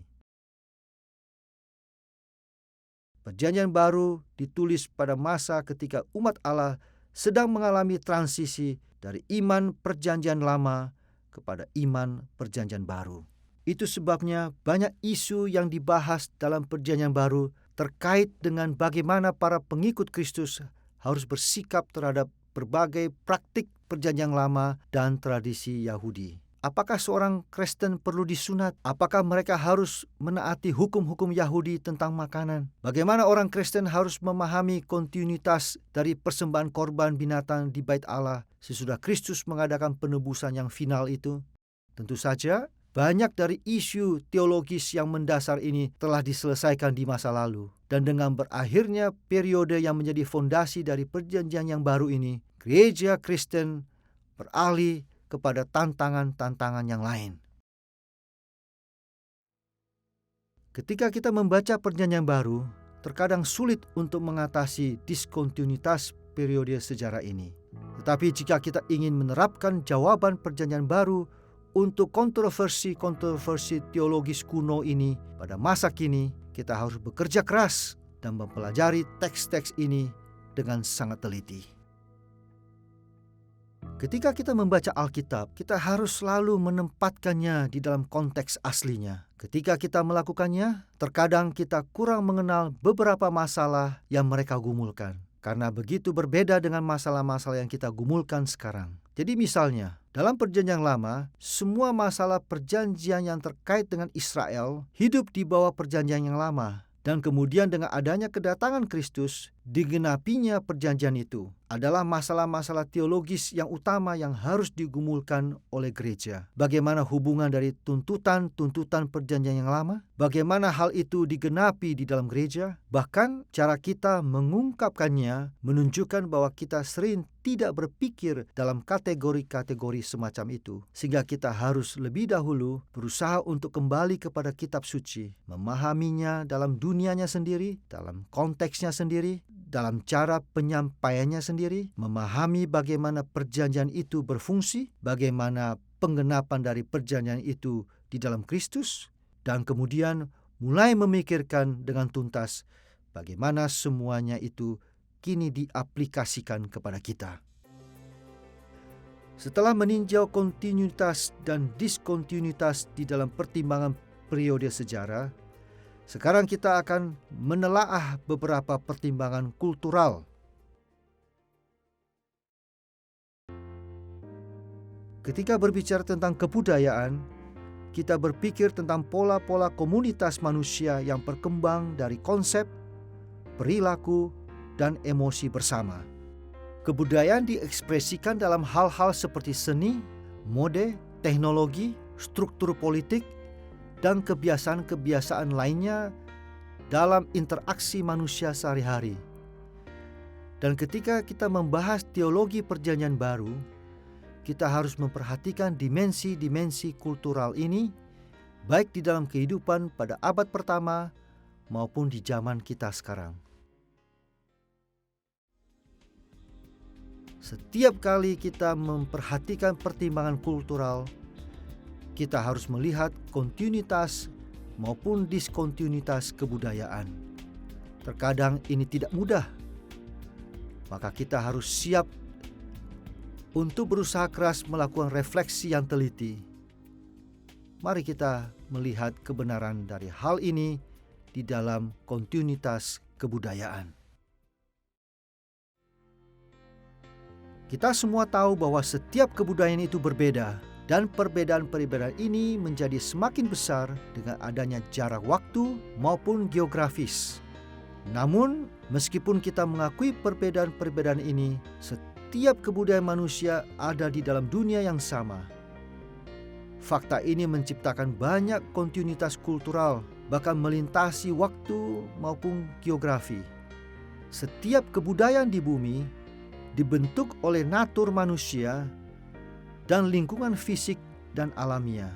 Perjanjian Baru ditulis pada masa ketika umat Allah sedang mengalami transisi dari iman Perjanjian Lama kepada iman Perjanjian Baru. Itu sebabnya banyak isu yang dibahas dalam Perjanjian Baru terkait dengan bagaimana para pengikut Kristus harus bersikap terhadap berbagai praktik Perjanjian Lama dan tradisi Yahudi. Apakah seorang Kristen perlu disunat? Apakah mereka harus menaati hukum-hukum Yahudi tentang makanan? Bagaimana orang Kristen harus memahami kontinuitas dari persembahan korban binatang di Bait Allah sesudah Kristus mengadakan penebusan yang final itu? Tentu saja, banyak dari isu teologis yang mendasar ini telah diselesaikan di masa lalu. Dan dengan berakhirnya periode yang menjadi fondasi dari Perjanjian yang baru ini, gereja Kristen beralih kepada tantangan-tantangan yang lain. Ketika kita membaca Perjanjian Baru, terkadang sulit untuk mengatasi diskontinuitas periode sejarah ini. Tetapi jika kita ingin menerapkan jawaban Perjanjian Baru untuk kontroversi teologis kuno ini pada masa kini, kita harus bekerja keras dan mempelajari teks-teks ini dengan sangat teliti. Ketika kita membaca Alkitab, kita harus selalu menempatkannya di dalam konteks aslinya. Ketika kita melakukannya, terkadang kita kurang mengenal beberapa masalah yang mereka gumulkan. Karena begitu berbeda dengan masalah-masalah yang kita gumulkan sekarang. Jadi misalnya, dalam Perjanjian Lama, semua masalah perjanjian yang terkait dengan Israel hidup di bawah Perjanjian yang Lama. Dan kemudian dengan adanya kedatangan Kristus, digenapinya perjanjian itu adalah masalah-masalah teologis yang utama yang harus digumulkan oleh gereja. Bagaimana hubungan dari tuntutan perjanjian yang lama? Bagaimana hal itu digenapi di dalam gereja? Bahkan cara kita mengungkapkannya menunjukkan bahwa kita sering tidak berpikir dalam kategori-kategori semacam itu. Sehingga kita harus lebih dahulu berusaha untuk kembali kepada kitab suci, memahaminya dalam dunianya sendiri, dalam konteksnya sendiri, dalam cara penyampaiannya sendiri, memahami bagaimana perjanjian itu berfungsi, bagaimana penggenapan dari perjanjian itu di dalam Kristus, dan kemudian mulai memikirkan dengan tuntas bagaimana semuanya itu kini diaplikasikan kepada kita. Setelah meninjau kontinuitas dan diskontinuitas di dalam pertimbangan periode sejarah, sekarang kita akan menelaah beberapa pertimbangan kultural. Ketika berbicara tentang kebudayaan, kita berpikir tentang pola-pola komunitas manusia yang berkembang dari konsep, perilaku, dan emosi bersama. Kebudayaan diekspresikan dalam hal-hal seperti seni, mode, teknologi, struktur politik, dan kebiasaan-kebiasaan lainnya dalam interaksi manusia sehari-hari. Dan ketika kita membahas teologi Perjanjian Baru, kita harus memperhatikan dimensi-dimensi kultural ini, baik di dalam kehidupan pada abad pertama maupun di zaman kita sekarang. Setiap kali kita memperhatikan pertimbangan kultural, kita harus melihat kontinuitas maupun diskontinuitas kebudayaan. Terkadang ini tidak mudah, maka kita harus siap untuk berusaha keras melakukan refleksi yang teliti. Mari kita melihat kebenaran dari hal ini di dalam kontinuitas kebudayaan. Kita semua tahu bahwa setiap kebudayaan itu berbeda, dan perbedaan-perbedaan ini menjadi semakin besar dengan adanya jarak waktu maupun geografis. Namun, meskipun kita mengakui perbedaan-perbedaan ini, setiap kebudayaan manusia ada di dalam dunia yang sama. Fakta ini menciptakan banyak kontinuitas kultural, bahkan melintasi waktu maupun geografi. Setiap kebudayaan di bumi dibentuk oleh natur manusia dan lingkungan fisik dan alamiah.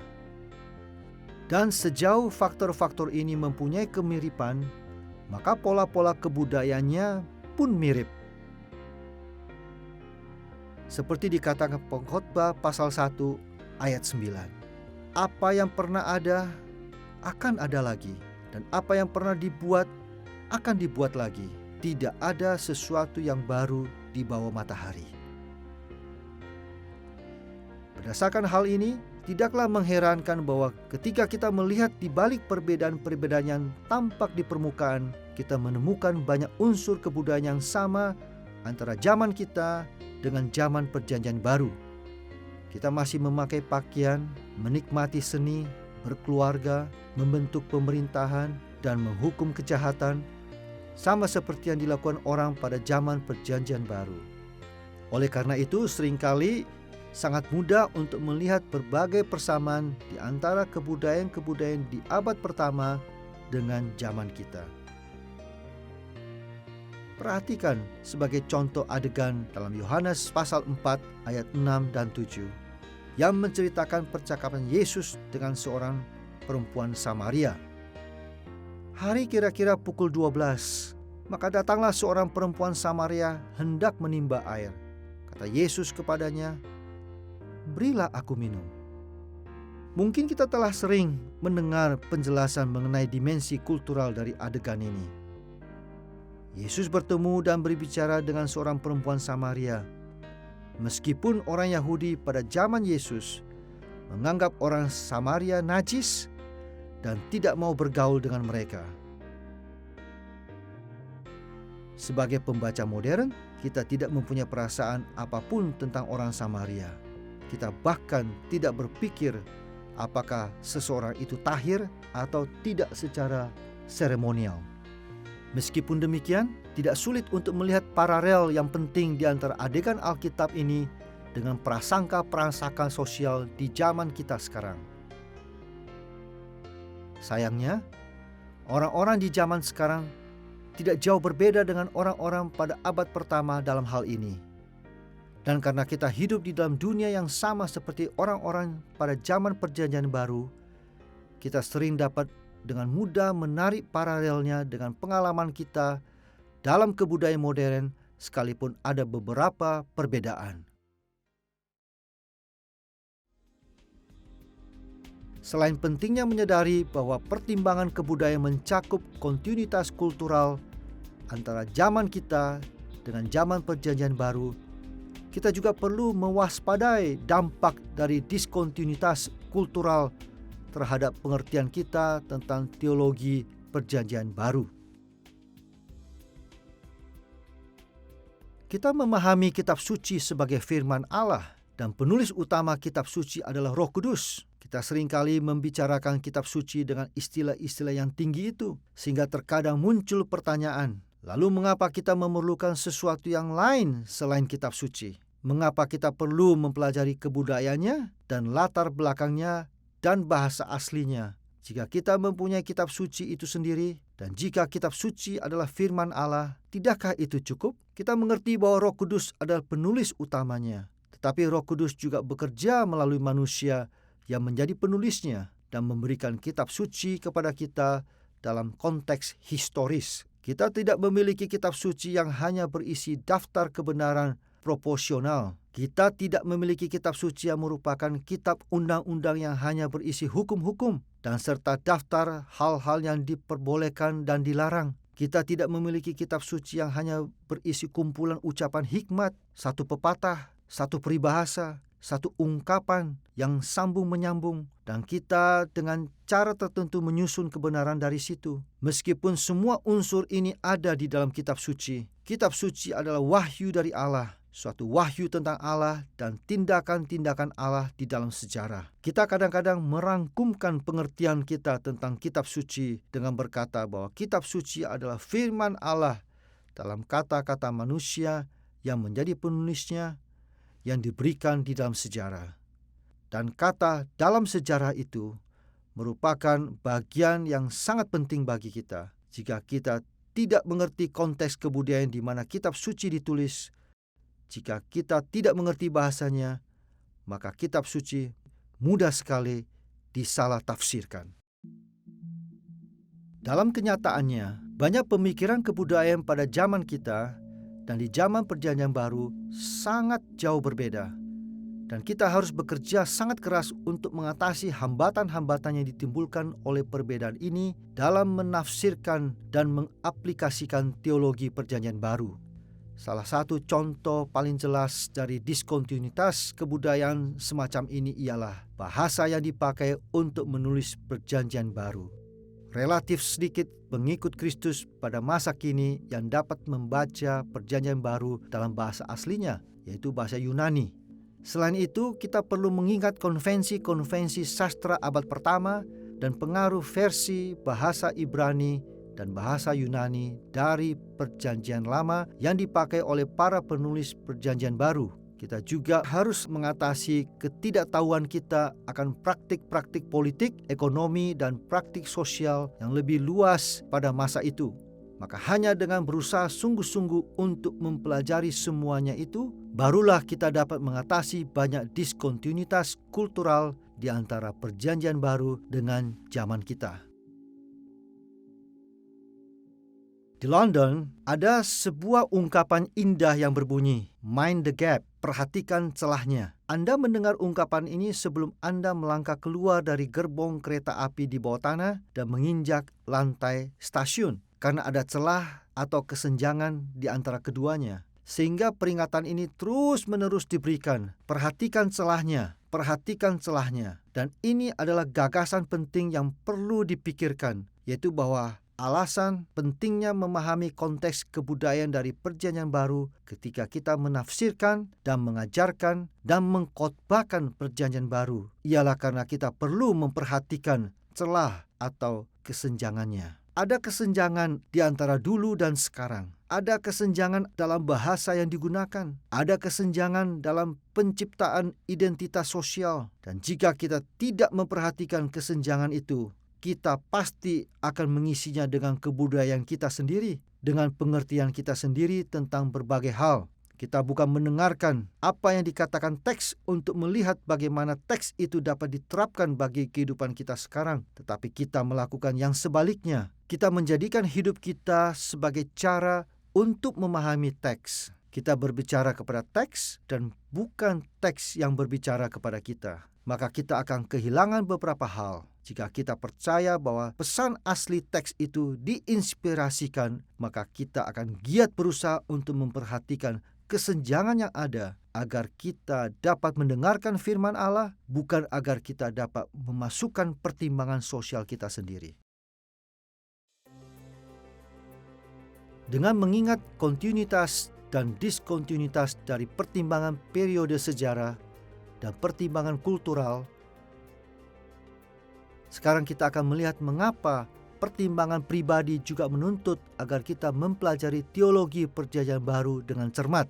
Dan sejauh faktor-faktor ini mempunyai kemiripan, maka pola-pola kebudayaannya pun mirip. Seperti dikatakan Pengkhotbah pasal 1 ayat 9. Apa yang pernah ada akan ada lagi, dan apa yang pernah dibuat akan dibuat lagi. Tidak ada sesuatu yang baru di bawah matahari. Berdasarkan hal ini, tidaklah mengherankan bahwa ketika kita melihat di balik perbedaan-perbedaan yang tampak di permukaan, kita menemukan banyak unsur kebudayaan yang sama antara zaman kita dengan zaman Perjanjian Baru. Kita masih memakai pakaian, menikmati seni, berkeluarga, membentuk pemerintahan, dan menghukum kejahatan, sama seperti yang dilakukan orang pada zaman Perjanjian Baru. Oleh karena itu, seringkali sangat mudah untuk melihat berbagai persamaan di antara kebudayaan-kebudayaan di abad pertama dengan zaman kita. Perhatikan sebagai contoh adegan dalam Yohanes pasal 4 ayat 6 dan 7 yang menceritakan percakapan Yesus dengan seorang perempuan Samaria. Hari kira-kira pukul 12, maka datanglah seorang perempuan Samaria hendak menimba air. Kata Yesus kepadanya, "Berilah aku minum." Mungkin kita telah sering mendengar penjelasan mengenai dimensi kultural dari adegan ini. Yesus bertemu dan berbicara dengan seorang perempuan Samaria. Meskipun orang Yahudi pada zaman Yesus menganggap orang Samaria najis dan tidak mau bergaul dengan mereka. Sebagai pembaca modern, kita tidak mempunyai perasaan apapun tentang orang Samaria. Kita bahkan tidak berpikir apakah seseorang itu tahir atau tidak secara seremonial. Meskipun demikian, tidak sulit untuk melihat paralel yang penting di antara adegan Alkitab ini dengan prasangka-prasangka sosial di zaman kita sekarang. Sayangnya, orang-orang di zaman sekarang tidak jauh berbeda dengan orang-orang pada abad pertama dalam hal ini. Dan karena kita hidup di dalam dunia yang sama seperti orang-orang pada zaman Perjanjian Baru, kita sering dapat dengan mudah menarik paralelnya dengan pengalaman kita dalam kebudayaan modern, sekalipun ada beberapa perbedaan. Selain pentingnya menyadari bahwa pertimbangan kebudayaan mencakup kontinuitas kultural antara zaman kita dengan zaman Perjanjian Baru, kita juga perlu mewaspadai dampak dari diskontinuitas kultural terhadap pengertian kita tentang teologi Perjanjian Baru. Kita memahami kitab suci sebagai firman Allah dan penulis utama kitab suci adalah Roh Kudus. Kita seringkali membicarakan kitab suci dengan istilah-istilah yang tinggi itu, sehingga terkadang muncul pertanyaan, lalu mengapa kita memerlukan sesuatu yang lain selain kitab suci? Mengapa kita perlu mempelajari kebudayaannya dan latar belakangnya dan bahasa aslinya? Jika kita mempunyai kitab suci itu sendiri, dan jika kitab suci adalah firman Allah, tidakkah itu cukup? Kita mengerti bahwa Roh Kudus adalah penulis utamanya, tetapi Roh Kudus juga bekerja melalui manusia yang menjadi penulisnya dan memberikan kitab suci kepada kita dalam konteks historis. Kita tidak memiliki kitab suci yang hanya berisi daftar kebenaran proporsional. Kita tidak memiliki kitab suci yang merupakan kitab undang-undang yang hanya berisi hukum-hukum dan serta daftar hal-hal yang diperbolehkan dan dilarang. Kita tidak memiliki kitab suci yang hanya berisi kumpulan ucapan hikmat, satu pepatah, satu peribahasa, satu ungkapan yang sambung menyambung, dan kita dengan cara tertentu menyusun kebenaran dari situ. Meskipun semua unsur ini ada di dalam kitab suci adalah wahyu dari Allah, suatu wahyu tentang Allah dan tindakan-tindakan Allah di dalam sejarah. Kita kadang-kadang merangkumkan pengertian kita tentang kitab suci dengan berkata bahwa kitab suci adalah firman Allah dalam kata-kata manusia yang menjadi penulisnya, yang diberikan di dalam sejarah. Dan kata dalam sejarah itu merupakan bagian yang sangat penting bagi kita. Jika kita tidak mengerti konteks kebudayaan di mana kitab suci ditulis, jika kita tidak mengerti bahasanya, maka kitab suci mudah sekali disalah tafsirkan. Dalam kenyataannya, banyak pemikiran kebudayaan pada zaman kita dan di zaman Perjanjian Baru sangat jauh berbeda. Dan kita harus bekerja sangat keras untuk mengatasi hambatan-hambatan yang ditimbulkan oleh perbedaan ini dalam menafsirkan dan mengaplikasikan teologi Perjanjian Baru. Salah satu contoh paling jelas dari diskontinuitas kebudayaan semacam ini ialah bahasa yang dipakai untuk menulis Perjanjian Baru. Relatif sedikit pengikut Kristus pada masa kini yang dapat membaca Perjanjian Baru dalam bahasa aslinya, yaitu bahasa Yunani. Selain itu, kita perlu mengingat konvensi-konvensi sastra abad pertama dan pengaruh versi bahasa Ibrani dan bahasa Yunani dari Perjanjian Lama yang dipakai oleh para penulis Perjanjian Baru. Kita juga harus mengatasi ketidaktahuan kita akan praktik-praktik politik, ekonomi, dan praktik sosial yang lebih luas pada masa itu. Maka hanya dengan berusaha sungguh-sungguh untuk mempelajari semuanya itu, barulah kita dapat mengatasi banyak diskontinuitas kultural di antara Perjanjian Baru dengan zaman kita. Di London, ada sebuah ungkapan indah yang berbunyi, "Mind the gap," perhatikan celahnya. Anda mendengar ungkapan ini sebelum Anda melangkah keluar dari gerbong kereta api di bawah tanah dan menginjak lantai stasiun, karena ada celah atau kesenjangan di antara keduanya. Sehingga peringatan ini terus-menerus diberikan. Perhatikan celahnya, perhatikan celahnya. Dan ini adalah gagasan penting yang perlu dipikirkan, yaitu bahwa alasan pentingnya memahami konteks kebudayaan dari Perjanjian Baru ketika kita menafsirkan dan mengajarkan dan mengkhotbahkan Perjanjian Baru ialah karena kita perlu memperhatikan celah atau kesenjangannya. Ada kesenjangan di antara dulu dan sekarang. Ada kesenjangan dalam bahasa yang digunakan. Ada kesenjangan dalam penciptaan identitas sosial. Dan jika kita tidak memperhatikan kesenjangan itu, kita pasti akan mengisinya dengan kebudayaan kita sendiri, dengan pengertian kita sendiri tentang berbagai hal. Kita bukan mendengarkan apa yang dikatakan teks untuk melihat bagaimana teks itu dapat diterapkan bagi kehidupan kita sekarang, tetapi kita melakukan yang sebaliknya. Kita menjadikan hidup kita sebagai cara untuk memahami teks. Kita berbicara kepada teks dan bukan teks yang berbicara kepada kita. Maka kita akan kehilangan beberapa hal. Jika kita percaya bahwa pesan asli teks itu diinspirasikan, maka kita akan giat berusaha untuk memperhatikan kesenjangan yang ada agar kita dapat mendengarkan firman Allah, bukan agar kita dapat memasukkan pertimbangan sosial kita sendiri. Dengan mengingat kontinuitas dan diskontinuitas dari pertimbangan periode sejarah dan pertimbangan kultural, sekarang kita akan melihat mengapa pertimbangan pribadi juga menuntut agar kita mempelajari teologi Perjanjian Baru dengan cermat.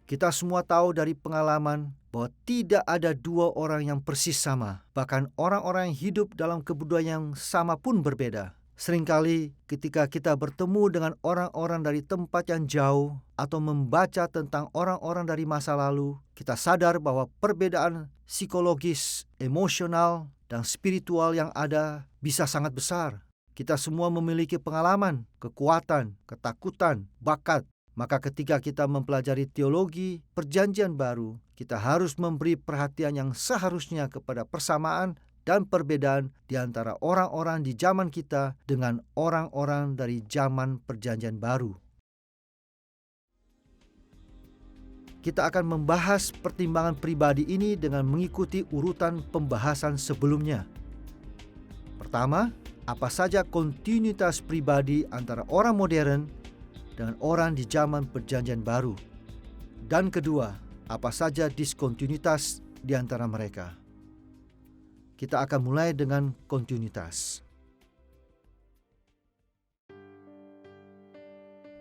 Kita semua tahu dari pengalaman bahwa tidak ada dua orang yang persis sama. Bahkan orang-orang yang hidup dalam kebudayaan yang sama pun berbeda. Seringkali ketika kita bertemu dengan orang-orang dari tempat yang jauh atau membaca tentang orang-orang dari masa lalu, kita sadar bahwa perbedaan psikologis, emosional, dan spiritual yang ada bisa sangat besar. Kita semua memiliki pengalaman, kekuatan, ketakutan, bakat. Maka ketika kita mempelajari teologi Perjanjian Baru, kita harus memberi perhatian yang seharusnya kepada persamaan dan perbedaan di antara orang-orang di zaman kita dengan orang-orang dari zaman Perjanjian Baru. Kita akan membahas pertimbangan pribadi ini dengan mengikuti urutan pembahasan sebelumnya. Pertama, apa saja kontinuitas pribadi antara orang modern dengan orang di zaman Perjanjian Baru. Dan kedua, apa saja diskontinuitas di antara mereka. Kita akan mulai dengan kontinuitas.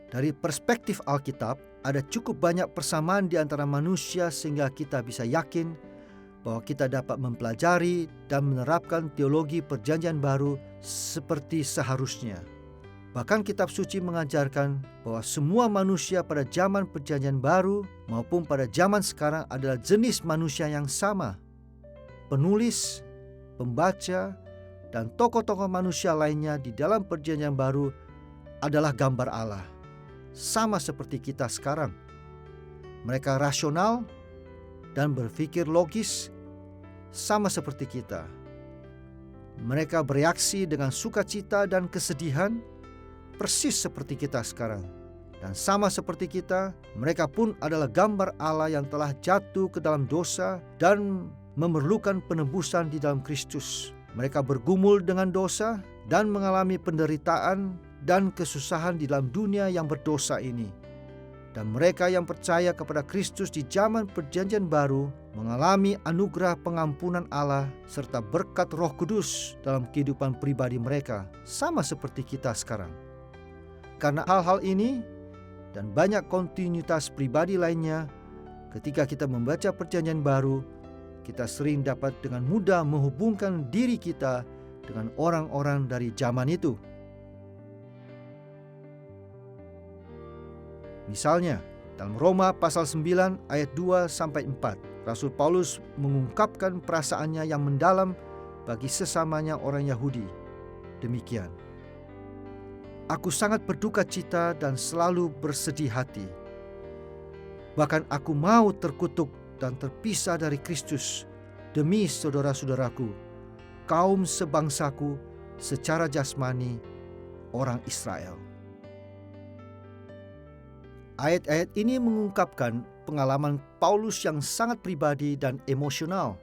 Dari perspektif Alkitab, ada cukup banyak persamaan di antara manusia sehingga kita bisa yakin bahwa kita dapat mempelajari dan menerapkan teologi Perjanjian Baru seperti seharusnya. Bahkan kitab suci mengajarkan bahwa semua manusia pada zaman Perjanjian Baru maupun pada zaman sekarang adalah jenis manusia yang sama. Penulis, pembaca, dan tokoh-tokoh manusia lainnya di dalam Perjanjian Baru adalah gambar Allah, sama seperti kita sekarang. Mereka rasional dan berpikir logis, sama seperti kita. Mereka bereaksi dengan sukacita dan kesedihan, persis seperti kita sekarang. Dan sama seperti kita, mereka pun adalah gambar Allah yang telah jatuh ke dalam dosa dan memerlukan penebusan di dalam Kristus. Mereka bergumul dengan dosa dan mengalami penderitaan dan kesusahan di dalam dunia yang berdosa ini. Dan mereka yang percaya kepada Kristus di zaman Perjanjian Baru mengalami anugerah pengampunan Allah serta berkat Roh Kudus dalam kehidupan pribadi mereka, sama seperti kita sekarang. Karena hal-hal ini dan banyak kontinuitas pribadi lainnya, ketika kita membaca Perjanjian Baru, kita sering dapat dengan mudah menghubungkan diri kita dengan orang-orang dari zaman itu. Misalnya, dalam Roma pasal 9 ayat 2-4, Rasul Paulus mengungkapkan perasaannya yang mendalam bagi sesamanya orang Yahudi. Demikian, "Aku sangat berduka cita dan selalu bersedih hati. Bahkan aku mau terkutuk dan terpisah dari Kristus demi saudara-saudaraku, kaum sebangsaku secara jasmani, orang Israel." Ayat-ayat ini mengungkapkan pengalaman Paulus yang sangat pribadi dan emosional.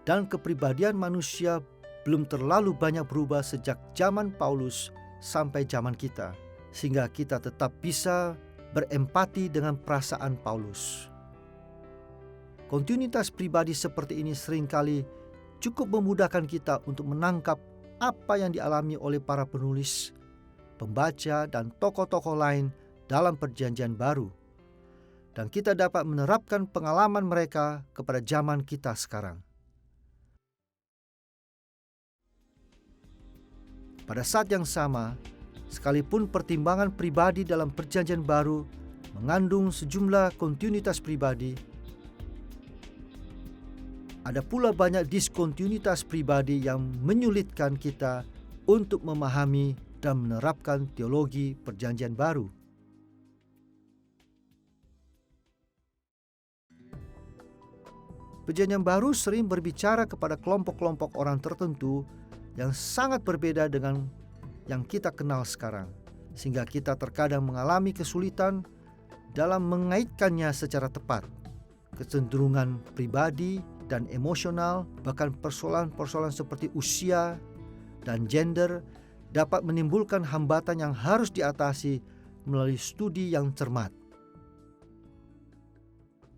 Dan kepribadian manusia belum terlalu banyak berubah sejak zaman Paulus sampai zaman kita, sehingga kita tetap bisa berempati dengan perasaan Paulus. Kontinuitas pribadi seperti ini seringkali cukup memudahkan kita untuk menangkap apa yang dialami oleh para penulis, pembaca, dan tokoh-tokoh lain dalam Perjanjian Baru, dan kita dapat menerapkan pengalaman mereka kepada zaman kita sekarang. Pada saat yang sama, sekalipun pertimbangan pribadi dalam Perjanjian Baru mengandung sejumlah kontinuitas pribadi, ada pula banyak diskontinuitas pribadi yang menyulitkan kita untuk memahami dan menerapkan teologi Perjanjian Baru. Perjanjian Baru sering berbicara kepada kelompok-kelompok orang tertentu yang sangat berbeda dengan yang kita kenal sekarang, sehingga kita terkadang mengalami kesulitan dalam mengaitkannya secara tepat. Kecenderungan pribadi dan emosional, bahkan persoalan-persoalan seperti usia dan gender dapat menimbulkan hambatan yang harus diatasi melalui studi yang cermat.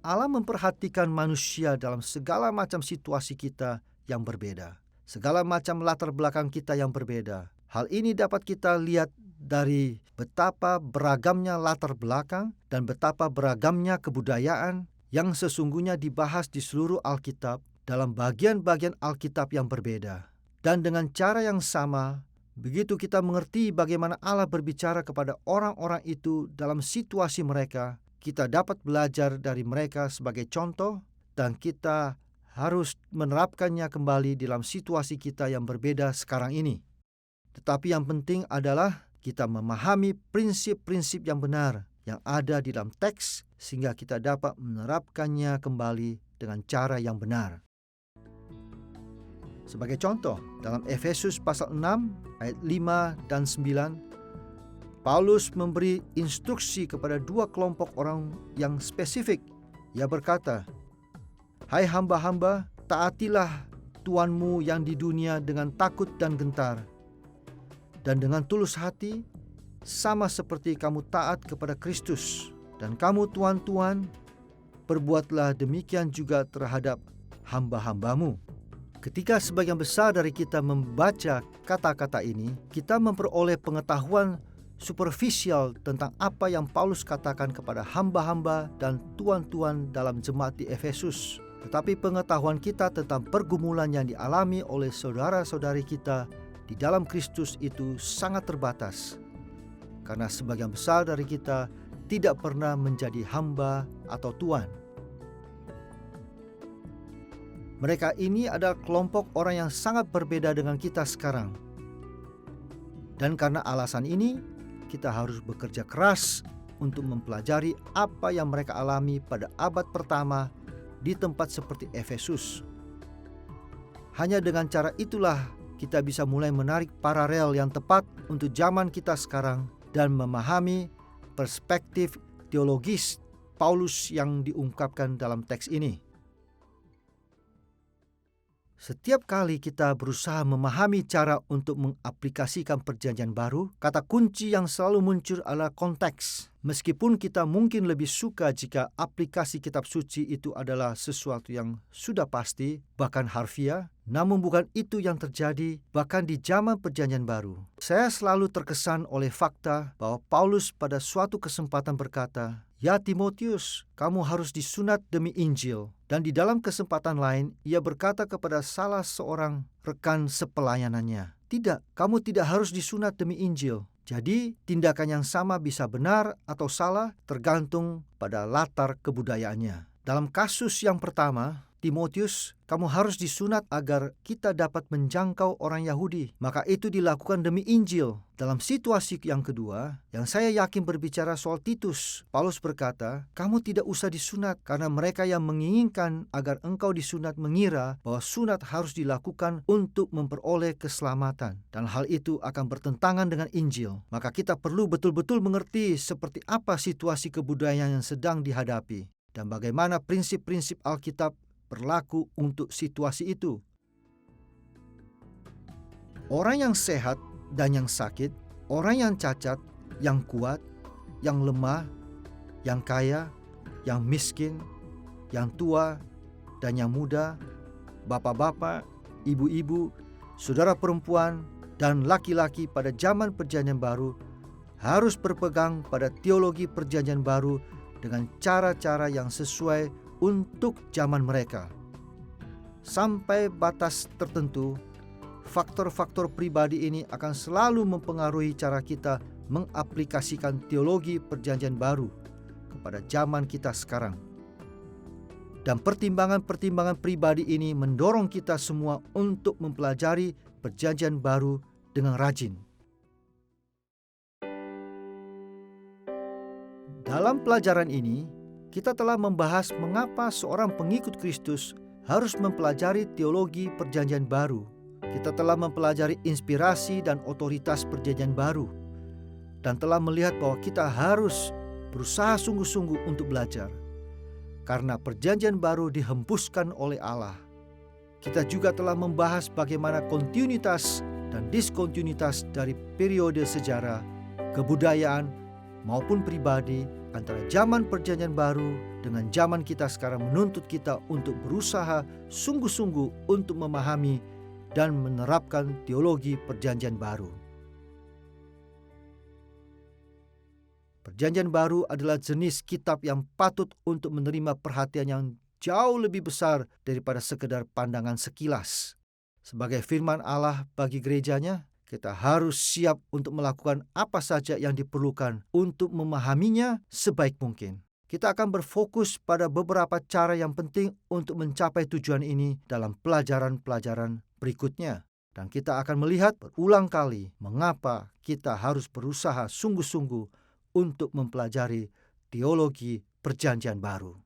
Allah memperhatikan manusia dalam segala macam situasi kita yang berbeda, segala macam latar belakang kita yang berbeda. Hal ini dapat kita lihat dari betapa beragamnya latar belakang dan betapa beragamnya kebudayaan yang sesungguhnya dibahas di seluruh Alkitab dalam bagian-bagian Alkitab yang berbeda. Dan dengan cara yang sama, begitu kita mengerti bagaimana Allah berbicara kepada orang-orang itu dalam situasi mereka, kita dapat belajar dari mereka sebagai contoh, dan kita harus menerapkannya kembali dalam situasi kita yang berbeda sekarang ini. Tetapi yang penting adalah kita memahami prinsip-prinsip yang benar yang ada di dalam teks, sehingga kita dapat menerapkannya kembali dengan cara yang benar. Sebagai contoh, dalam Efesus pasal 6 ayat 5 dan 9, Paulus memberi instruksi kepada dua kelompok orang yang spesifik. Ia berkata, "Hai hamba-hamba, taatilah Tuanmu yang di dunia dengan takut dan gentar, dan dengan tulus hati, sama seperti kamu taat kepada Kristus. Dan kamu tuan-tuan, perbuatlah demikian juga terhadap hamba-hambamu." Ketika sebagian besar dari kita membaca kata-kata ini, kita memperoleh pengetahuan superficial tentang apa yang Paulus katakan kepada hamba-hamba dan tuan-tuan dalam jemaat di Efesus. Tetapi pengetahuan kita tentang pergumulan yang dialami oleh saudara-saudari kita di dalam Kristus itu sangat terbatas, karena sebagian besar dari kita tidak pernah menjadi hamba atau tuan. Mereka ini adalah kelompok orang yang sangat berbeda dengan kita sekarang. Dan karena alasan ini, kita harus bekerja keras untuk mempelajari apa yang mereka alami pada abad pertama di tempat seperti Efesus. Hanya dengan cara itulah kita bisa mulai menarik paralel yang tepat untuk zaman kita sekarang dan memahami perspektif teologis Paulus yang diungkapkan dalam teks ini. Setiap kali kita berusaha memahami cara untuk mengaplikasikan Perjanjian Baru, kata kunci yang selalu muncul adalah konteks. Meskipun kita mungkin lebih suka jika aplikasi kitab suci itu adalah sesuatu yang sudah pasti, bahkan harfiah, namun bukan itu yang terjadi bahkan di zaman Perjanjian Baru. Saya selalu terkesan oleh fakta bahwa Paulus pada suatu kesempatan berkata, "Ya Timotius, kamu harus disunat demi Injil." Dan di dalam kesempatan lain, ia berkata kepada salah seorang rekan sepelayanannya, "Tidak, kamu tidak harus disunat demi Injil." Jadi, tindakan yang sama bisa benar atau salah tergantung pada latar kebudayaannya. Dalam kasus yang pertama, Timotius, kamu harus disunat agar kita dapat menjangkau orang Yahudi. Maka itu dilakukan demi Injil. Dalam situasi yang kedua, yang saya yakin berbicara soal Titus, Paulus berkata, kamu tidak usah disunat karena mereka yang menginginkan agar engkau disunat mengira bahwa sunat harus dilakukan untuk memperoleh keselamatan. Dan hal itu akan bertentangan dengan Injil. Maka kita perlu betul-betul mengerti seperti apa situasi kebudayaan yang sedang dihadapi dan bagaimana prinsip-prinsip Alkitab berlaku untuk situasi itu. Orang yang sehat dan yang sakit, orang yang cacat, yang kuat, yang lemah, yang kaya, yang miskin, yang tua dan yang muda, bapak-bapak, ibu-ibu, saudara perempuan, dan laki-laki pada zaman Perjanjian Baru harus berpegang pada teologi Perjanjian Baru dengan cara-cara yang sesuai untuk zaman mereka. Sampai batas tertentu, faktor-faktor pribadi ini akan selalu mempengaruhi cara kita mengaplikasikan teologi Perjanjian Baru kepada zaman kita sekarang. Dan pertimbangan-pertimbangan pribadi ini mendorong kita semua untuk mempelajari Perjanjian Baru dengan rajin. Dalam pelajaran ini, kita telah membahas mengapa seorang pengikut Kristus harus mempelajari teologi Perjanjian Baru. Kita telah mempelajari inspirasi dan otoritas Perjanjian Baru, dan telah melihat bahwa kita harus berusaha sungguh-sungguh untuk belajar, karena Perjanjian Baru dihembuskan oleh Allah. Kita juga telah membahas bagaimana kontinuitas dan diskontinuitas dari periode sejarah, kebudayaan, maupun pribadi antara zaman Perjanjian Baru dengan zaman kita sekarang menuntut kita untuk berusaha sungguh-sungguh untuk memahami dan menerapkan teologi Perjanjian Baru. Perjanjian Baru adalah jenis kitab yang patut untuk menerima perhatian yang jauh lebih besar daripada sekedar pandangan sekilas. Sebagai firman Allah bagi gerejanya, kita harus siap untuk melakukan apa saja yang diperlukan untuk memahaminya sebaik mungkin. Kita akan berfokus pada beberapa cara yang penting untuk mencapai tujuan ini dalam pelajaran-pelajaran berikutnya. Dan kita akan melihat berulang kali mengapa kita harus berusaha sungguh-sungguh untuk mempelajari teologi Perjanjian Baru.